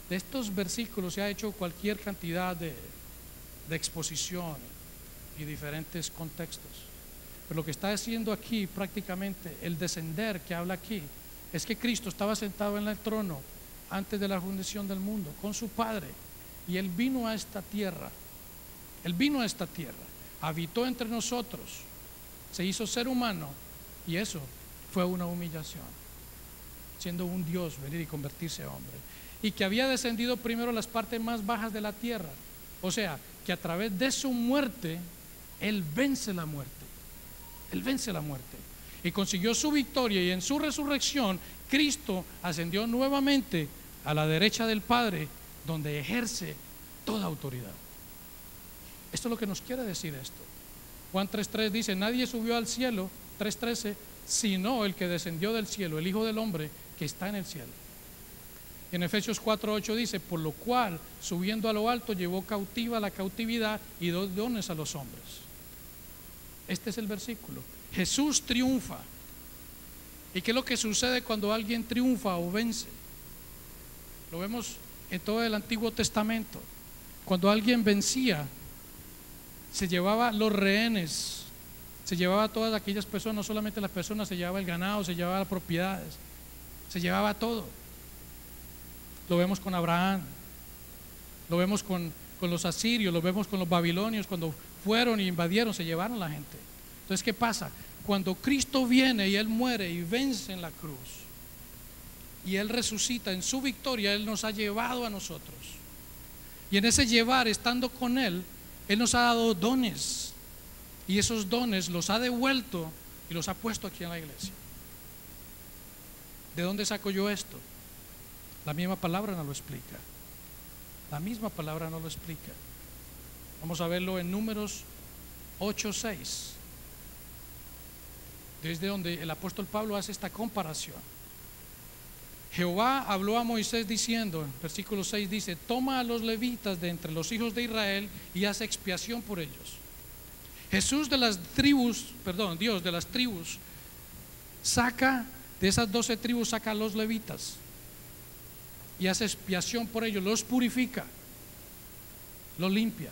De estos versículos se ha hecho cualquier cantidad de exposición y diferentes contextos. Pero lo que está haciendo aquí prácticamente, el descender que habla aquí, es que Cristo estaba sentado en el trono antes de la fundación del mundo con su Padre, y Él vino a esta tierra. Él vino a esta tierra, habitó entre nosotros, se hizo ser humano, y eso fue una humillación, siendo un Dios, venir y convertirse en hombre, y que había descendido primero a las partes más bajas de la tierra. O sea, que a través de su muerte Él vence la muerte. Él vence la muerte y consiguió su victoria, y en su resurrección Cristo ascendió nuevamente a la derecha del Padre, donde ejerce toda autoridad. Esto es lo que nos quiere decir esto. Juan 3:3 dice: nadie subió al cielo, 3:13, sino el que descendió del cielo, el Hijo del Hombre que está en el cielo. Y en Efesios 4:8 dice: por lo cual, subiendo a lo alto, llevó cautiva la cautividad y dio dones a los hombres. Este es el versículo. Jesús triunfa. ¿Y qué es lo que sucede cuando alguien triunfa o vence? Lo vemos en todo el Antiguo Testamento. Cuando alguien vencía, se llevaba los rehenes, se llevaba a todas aquellas personas, no solamente las personas, se llevaba el ganado, se llevaba las propiedades, se llevaba todo. Lo vemos con Abraham, lo vemos con los asirios, lo vemos con los babilonios. Cuando fueron y invadieron, se llevaron la gente. Entonces, ¿qué pasa? Cuando Cristo viene y Él muere y vence en la cruz, y Él resucita en su victoria, Él nos ha llevado a nosotros, y en ese llevar, estando con Él, Él nos ha dado dones, y esos dones los ha devuelto y los ha puesto aquí en la iglesia. ¿De dónde saco yo esto? La misma palabra nos lo explica. La misma palabra nos lo explica. Vamos a verlo en Números 8:6, desde donde el apóstol Pablo hace esta comparación. Jehová habló a Moisés diciendo, en versículo 6 dice: toma a los levitas de entre los hijos de Israel y haz expiación por ellos. Dios de las tribus saca, de esas 12 tribus saca a los levitas y hace expiación por ellos, los purifica, los limpia.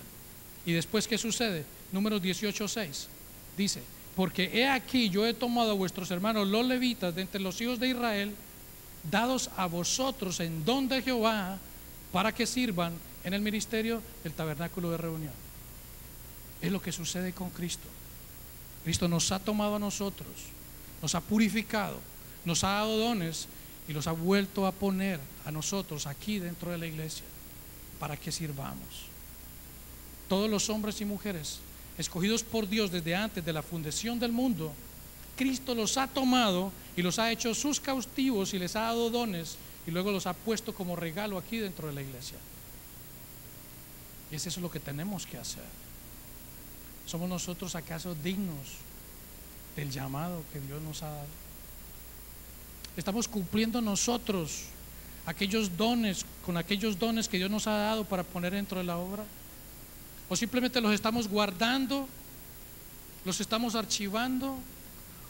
Y después, ¿qué sucede? Números 18:6 dice: porque he aquí, yo he tomado a vuestros hermanos los levitas de entre los hijos de Israel, dados a vosotros en don de Jehová, para que sirvan en el ministerio del tabernáculo de reunión. Es lo que sucede con Cristo. Cristo nos ha tomado a nosotros, nos ha purificado, nos ha dado dones y los ha vuelto a poner a nosotros aquí dentro de la iglesia para que sirvamos. Todos los hombres y mujeres escogidos por Dios desde antes de la fundación del mundo, Cristo los ha tomado y los ha hecho sus cautivos y les ha dado dones, y luego los ha puesto como regalo aquí dentro de la iglesia. Y eso es lo que tenemos que hacer. ¿Somos nosotros acaso dignos del llamado que Dios nos ha dado? ¿Estamos cumpliendo nosotros aquellos dones, con aquellos dones que Dios nos ha dado para poner dentro de la obra? ¿O simplemente los estamos guardando, los estamos archivando,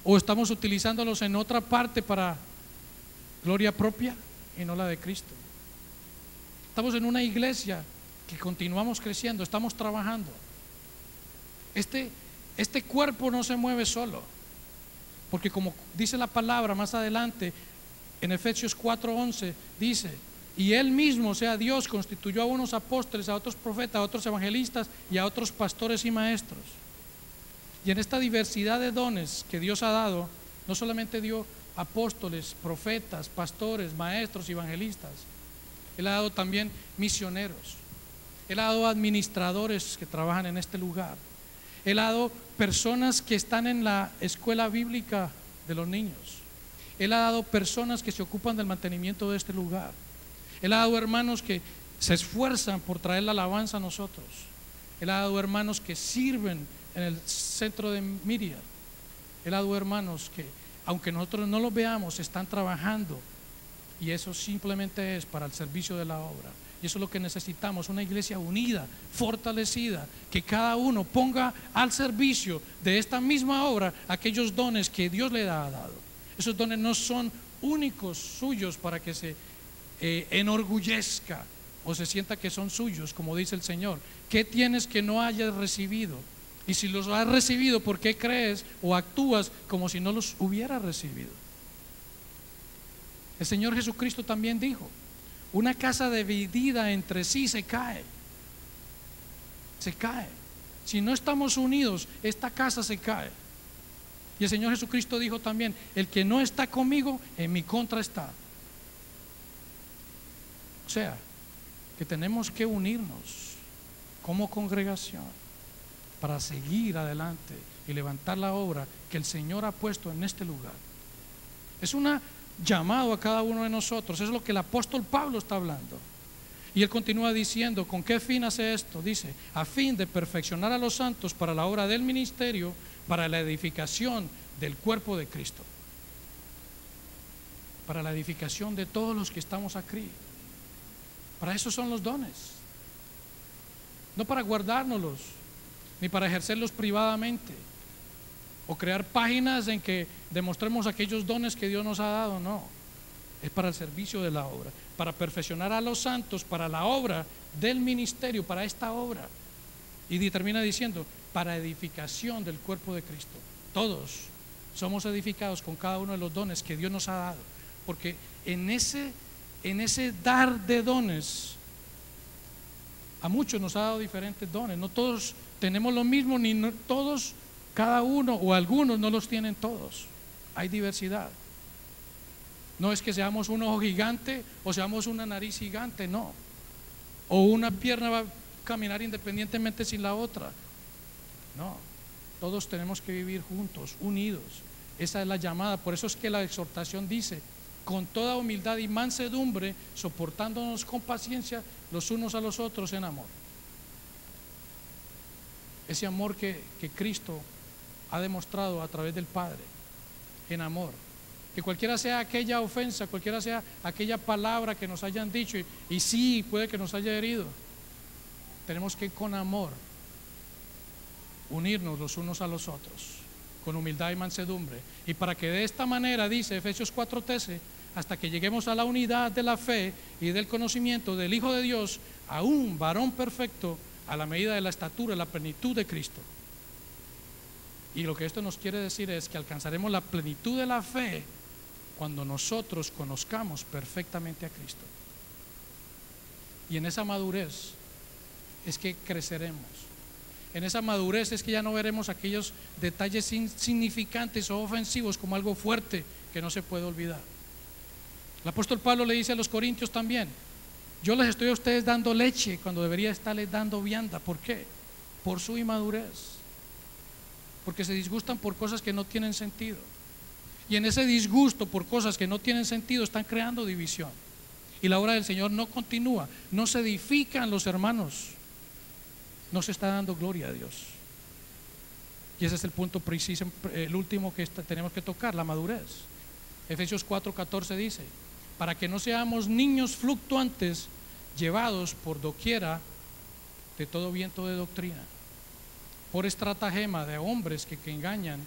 o estamos utilizándolos en otra parte para gloria propia y no la de Cristo? Estamos en una iglesia que continuamos creciendo, estamos trabajando. Este cuerpo no se mueve solo, porque como dice la palabra más adelante en Efesios 4:11, dice: y Él mismo, o sea Dios, constituyó a unos apóstoles, a otros profetas, a otros evangelistas y a otros pastores y maestros. Y en esta diversidad de dones que Dios ha dado, no solamente dio apóstoles, profetas, pastores, maestros, evangelistas. Él ha dado también misioneros. Él ha dado administradores que trabajan en este lugar. Él ha dado personas que están en la escuela bíblica de los niños. Él ha dado personas que se ocupan del mantenimiento de este lugar. Él ha dado hermanos que se esfuerzan por traer la alabanza a nosotros. Él ha dado hermanos que sirven en el centro de Miriam. Él ha dado hermanos que, aunque nosotros no los veamos, están trabajando, y eso simplemente es para el servicio de la obra. Y eso es lo que necesitamos, una iglesia unida, fortalecida, que cada uno ponga al servicio de esta misma obra aquellos dones que Dios le ha dado. Esos dones no son únicos suyos para que se enorgullezca o se sienta que son suyos, como dice el Señor. ¿Qué tienes que no hayas recibido? Y si los has recibido, ¿por qué crees o actúas como si no los hubieras recibido? El Señor Jesucristo también dijo: una casa dividida entre sí se cae. Se cae. Si no estamos unidos, esta casa se cae. Y el Señor Jesucristo dijo también: el que no está conmigo, en mi contra está. O sea, que tenemos que unirnos como congregación para seguir adelante y levantar la obra que el Señor ha puesto en este lugar. Es un llamado a cada uno de nosotros. Es lo que el apóstol Pablo está hablando. Y él continúa diciendo: ¿con qué fin hace esto? Dice: a fin de perfeccionar a los santos para la obra del ministerio, para la edificación del cuerpo de Cristo, para la edificación de todos los que estamos aquí. Para eso son los dones, no para guardárnoslos, ni para ejercerlos privadamente o crear páginas en que demostremos aquellos dones que Dios nos ha dado. No, es para el servicio de la obra, para perfeccionar a los santos para la obra del ministerio, para esta obra. Y termina diciendo: para edificación del cuerpo de Cristo. Todos somos edificados con cada uno de los dones que Dios nos ha dado, porque en ese dar de dones, a muchos nos ha dado diferentes dones. No todos tenemos lo mismo, ni todos, cada uno o algunos no los tienen todos. Hay diversidad. No es que seamos un ojo gigante o seamos una nariz gigante, no. O una pierna va a caminar independientemente sin la otra. No, todos tenemos que vivir juntos, unidos. Esa es la llamada. Por eso es que la exhortación dice: con toda humildad y mansedumbre, soportándonos con paciencia los unos a los otros en amor. Ese amor que Cristo ha demostrado a través del Padre, en amor. Que cualquiera sea aquella ofensa, cualquiera sea aquella palabra que nos hayan dicho, y sí, puede que nos haya herido, tenemos que con amor unirnos los unos a los otros, con humildad y mansedumbre. Y para que de esta manera, dice Efesios 4:13, hasta que lleguemos a la unidad de la fe y del conocimiento del Hijo de Dios, a un varón perfecto, a la medida de la estatura, la plenitud de Cristo. Y lo que esto nos quiere decir es que alcanzaremos la plenitud de la fe cuando nosotros conozcamos perfectamente a Cristo. Y en esa madurez es que creceremos. En esa madurez es que ya no veremos aquellos detalles insignificantes o ofensivos como algo fuerte que no se puede olvidar. El apóstol Pablo le dice a los corintios también: yo les estoy a ustedes dando leche cuando debería estarles dando vianda. ¿Por qué? Por su inmadurez, porque se disgustan por cosas que no tienen sentido, y en ese disgusto por cosas que no tienen sentido están creando división, y la obra del Señor no continúa, no se edifican los hermanos, no se está dando gloria a Dios. Y ese es el punto preciso, el último que tenemos que tocar, la madurez. Efesios 4:14 dice: para que no seamos niños fluctuantes, llevados por doquiera de todo viento de doctrina, por estratagema de hombres que engañan,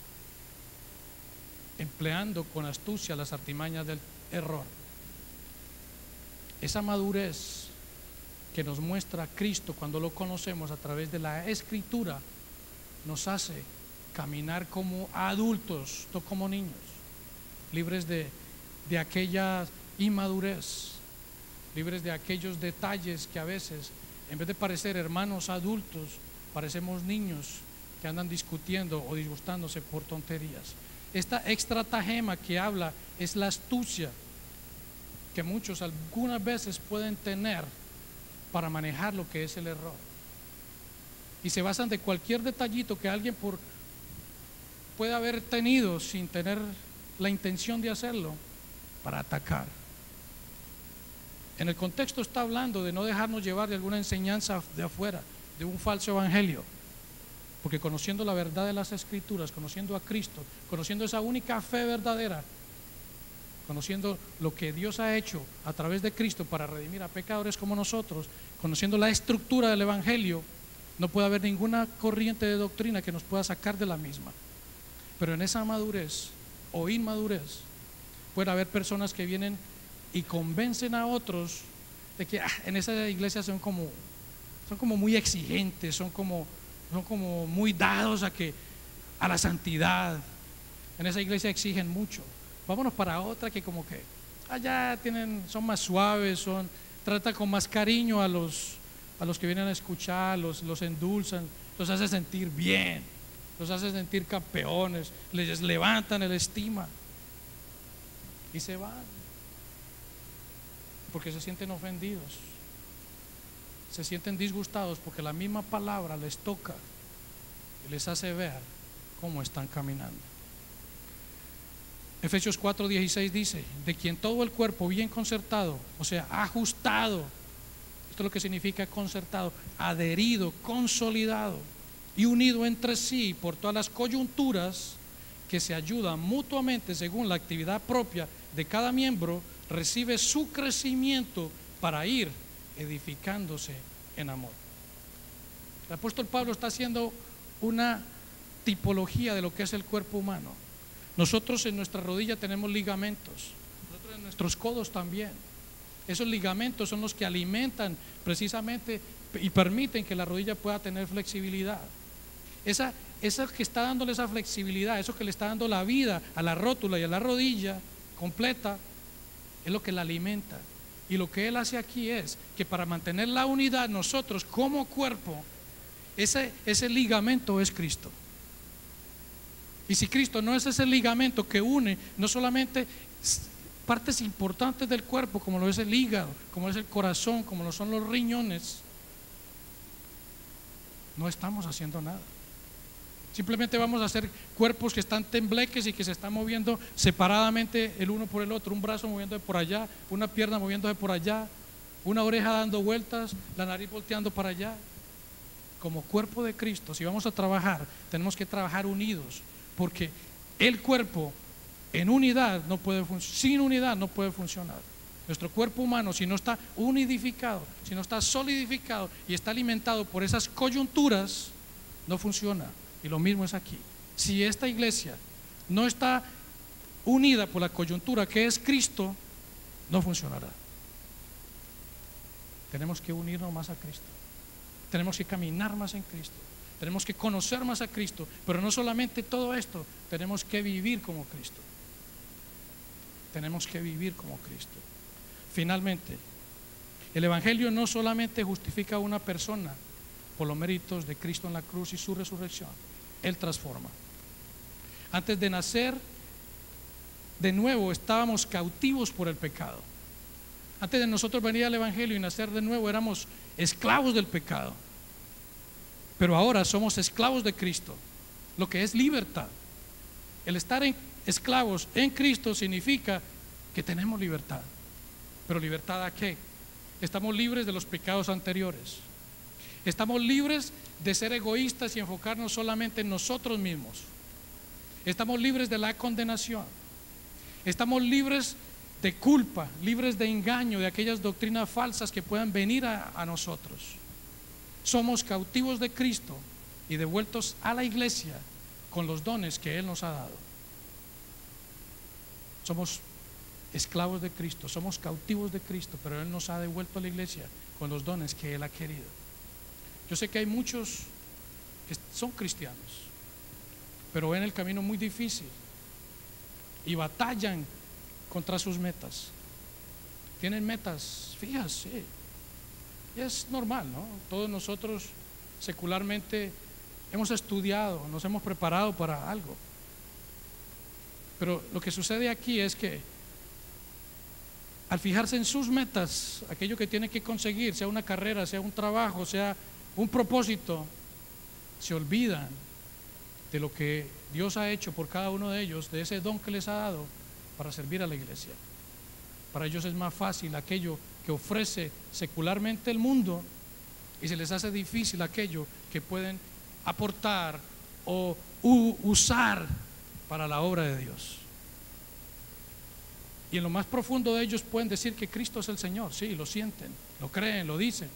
empleando con astucia las artimañas del error. Esa madurez que nos muestra Cristo cuando lo conocemos a través de la Escritura nos hace caminar como adultos, no como niños, libres de aquella inmadurez, libres de aquellos detalles que a veces, en vez de parecer hermanos adultos, parecemos niños que andan discutiendo o disgustándose por tonterías. Esta estratagema que habla es la astucia que muchos algunas veces pueden tener para manejar lo que es el error. Y se basan de cualquier detallito que alguien puede haber tenido sin tener la intención de hacerlo para atacar. En el contexto está hablando de no dejarnos llevar de alguna enseñanza de afuera, de un falso evangelio, porque conociendo la verdad de las Escrituras, conociendo a Cristo, conociendo esa única fe verdadera, conociendo lo que Dios ha hecho a través de Cristo para redimir a pecadores como nosotros, conociendo la estructura del evangelio, no puede haber ninguna corriente de doctrina que nos pueda sacar de la misma. Pero en esa madurez o inmadurez puede haber personas que vienen y convencen a otros de que en esa iglesia son como muy exigentes, son como muy dados a la santidad. En esa iglesia exigen mucho. Vámonos para otra que como que allá son más suaves, tratan con más cariño a los que vienen a escuchar, los endulzan, los hace sentir bien, los hace sentir campeones, les levantan el estima y se van porque se sienten ofendidos, se sienten disgustados porque la misma palabra les toca y les hace ver cómo están caminando. Efesios 4:16 dice: de quien todo el cuerpo bien concertado, o sea, ajustado, esto es lo que significa concertado, adherido, consolidado y unido entre sí por todas las coyunturas que se ayudan mutuamente según la actividad propia de cada miembro, recibe su crecimiento para ir edificándose en amor. El apóstol Pablo está haciendo una tipología de lo que es el cuerpo humano. Nosotros en nuestra rodilla tenemos ligamentos, nosotros en nuestros codos también. Esos ligamentos son los que alimentan precisamente y permiten que la rodilla pueda tener flexibilidad. Esa que está dándole esa flexibilidad, eso que le está dando la vida a la rótula y a la rodilla completa, es lo que la alimenta. Y lo que él hace aquí es que para mantener la unidad nosotros como cuerpo, ese ligamento es Cristo. Y si Cristo no es ese ligamento que une no solamente partes importantes del cuerpo, como lo es el hígado, como es el corazón, como lo son los riñones, no estamos haciendo nada. Simplemente vamos a hacer cuerpos que están tembleques y que se están moviendo separadamente el uno por el otro, un brazo moviéndose por allá, una pierna moviéndose por allá, una oreja dando vueltas, la nariz volteando para allá. Como cuerpo de Cristo, si vamos a trabajar, tenemos que trabajar unidos, porque el cuerpo en unidad no puede sin unidad no puede funcionar. Nuestro cuerpo humano, si no está unidificado, si no está solidificado y está alimentado por esas coyunturas, no funciona. Y lo mismo es aquí. Si esta iglesia no está unida por la coyuntura que es Cristo, no funcionará. Tenemos que unirnos más a Cristo. Tenemos que caminar más en Cristo. Tenemos que conocer más a Cristo. Pero no solamente todo esto, tenemos que vivir como Cristo. Tenemos que vivir como Cristo. Finalmente, el evangelio no solamente justifica a una persona por los méritos de Cristo en la cruz y su resurrección. Él transforma. Antes de nacer de nuevo estábamos cautivos por el pecado. Antes de nosotros venir al evangelio y nacer de nuevo éramos esclavos del pecado. Pero ahora somos esclavos de Cristo, lo que es libertad. El estar esclavos en Cristo significa que tenemos libertad. ¿Pero libertad a qué? Estamos libres de los pecados anteriores. Estamos libres de ser egoístas y enfocarnos solamente en nosotros mismos. Estamos libres de la condenación. Estamos libres de culpa, libres de engaño, de aquellas doctrinas falsas que puedan venir a nosotros. Somos cautivos de Cristo y devueltos a la iglesia con los dones que Él nos ha dado. Somos esclavos de Cristo, somos cautivos de Cristo, pero Él nos ha devuelto a la iglesia con los dones que Él ha querido. Yo sé que hay muchos que son cristianos, pero ven el camino muy difícil y batallan contra sus metas. Tienen metas fijas, sí. Y es normal, ¿no? Todos nosotros secularmente hemos estudiado, nos hemos preparado para algo. Pero lo que sucede aquí es que al fijarse en sus metas, aquello que tiene que conseguir, sea una carrera, sea un trabajo, sea un propósito, se olvidan de lo que Dios ha hecho por cada uno de ellos, de ese don que les ha dado para servir a la iglesia. Para ellos es más fácil aquello que ofrece secularmente el mundo y se les hace difícil aquello que pueden aportar o usar para la obra de Dios. Y en lo más profundo de ellos pueden decir que Cristo es el Señor, sí, lo sienten, lo creen, lo dicen,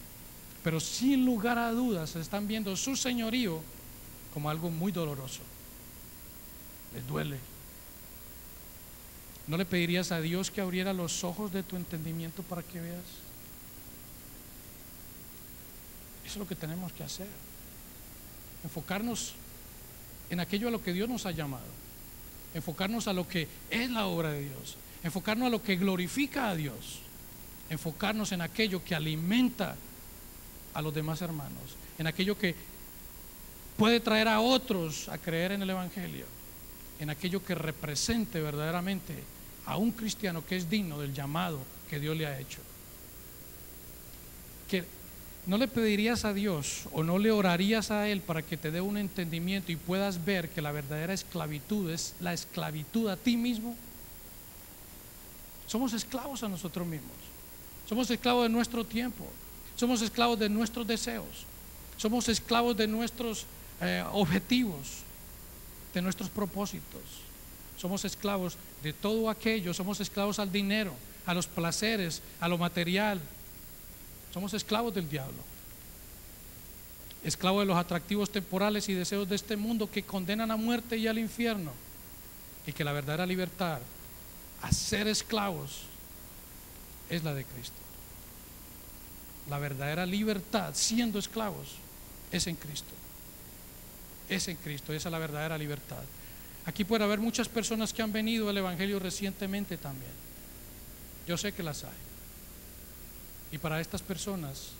pero sin lugar a dudas están viendo su señorío como algo muy doloroso. Les duele. ¿No le pedirías a Dios que abriera los ojos de tu entendimiento para que veas? Eso es lo que tenemos que hacer. Enfocarnos en aquello a lo que Dios nos ha llamado. Enfocarnos a lo que es la obra de Dios. Enfocarnos a lo que glorifica a Dios. Enfocarnos en aquello que alimenta a los demás hermanos. En aquello que puede traer a otros a creer en el Evangelio. En aquello que represente verdaderamente a un cristiano que es digno del llamado que Dios le ha hecho. Que no le pedirías a Dios o no le orarías a Él para que te dé un entendimiento y puedas ver que la verdadera esclavitud es la esclavitud a ti mismo. Somos esclavos a nosotros mismos. Somos esclavos de nuestro tiempo. Somos esclavos de nuestros deseos. Somos esclavos de nuestros objetivos, de nuestros propósitos. Somos esclavos de todo aquello. Somos esclavos al dinero, a los placeres, a lo material. Somos esclavos del diablo, esclavos de los atractivos temporales y deseos de este mundo que condenan a muerte y al infierno. Y que la verdadera libertad a ser esclavos es la de Cristo. La verdadera libertad siendo esclavos es en Cristo. Es en Cristo, esa es la verdadera libertad. Aquí puede haber muchas personas que han venido al Evangelio recientemente también. Yo sé que las hay. Y para estas personas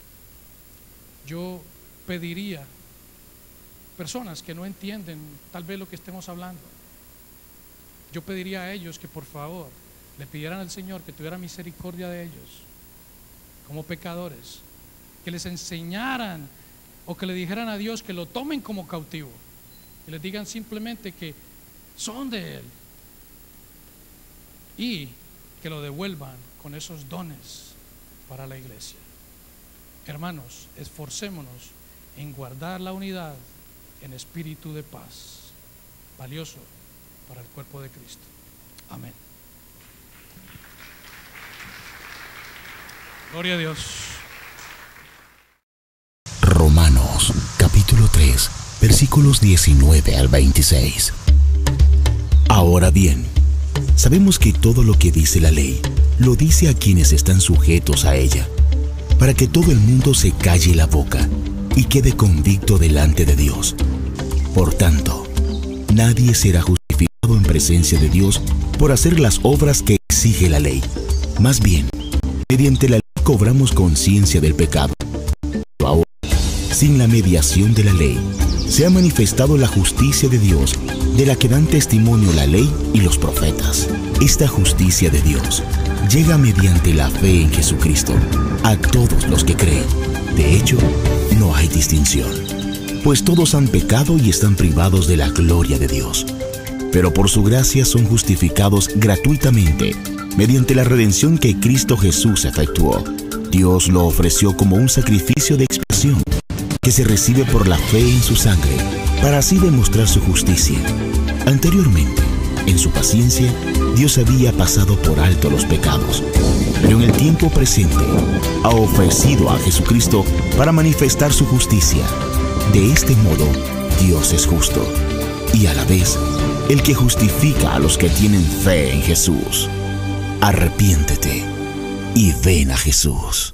yo pediría, personas que no entienden tal vez lo que estemos hablando, yo pediría a ellos que por favor le pidieran al Señor que tuviera misericordia de ellos como pecadores, que les enseñaran o que le dijeran a Dios que lo tomen como cautivo y les digan simplemente que son de Él y que lo devuelvan con esos dones para la iglesia. Hermanos, esforcémonos en guardar la unidad en espíritu de paz, valioso para el cuerpo de Cristo. Amén. Gloria a Dios. Romanos capítulo 3 versículos 19 al 26. Ahora bien, sabemos que todo lo que dice la ley lo dice a quienes están sujetos a ella, para que todo el mundo se calle la boca y quede convicto delante de Dios. Por tanto, nadie será justificado en presencia de Dios por hacer las obras que exige la ley. Más bien, mediante la ley cobramos conciencia del pecado. Pero ahora, sin la mediación de la ley, se ha manifestado la justicia de Dios, de la que dan testimonio la ley y los profetas. Esta justicia de Dios llega mediante la fe en Jesucristo a todos los que creen. De hecho, no hay distinción, pues todos han pecado y están privados de la gloria de Dios. Pero por su gracia son justificados gratuitamente mediante la redención que Cristo Jesús efectuó. Dios lo ofreció como un sacrificio de expiación que se recibe por la fe en su sangre, para así demostrar su justicia. Anteriormente, en su paciencia, Dios había pasado por alto los pecados, pero en el tiempo presente ha ofrecido a Jesucristo para manifestar su justicia. De este modo, Dios es justo y a la vez el que justifica a los que tienen fe en Jesús. Arrepiéntete y ven a Jesús.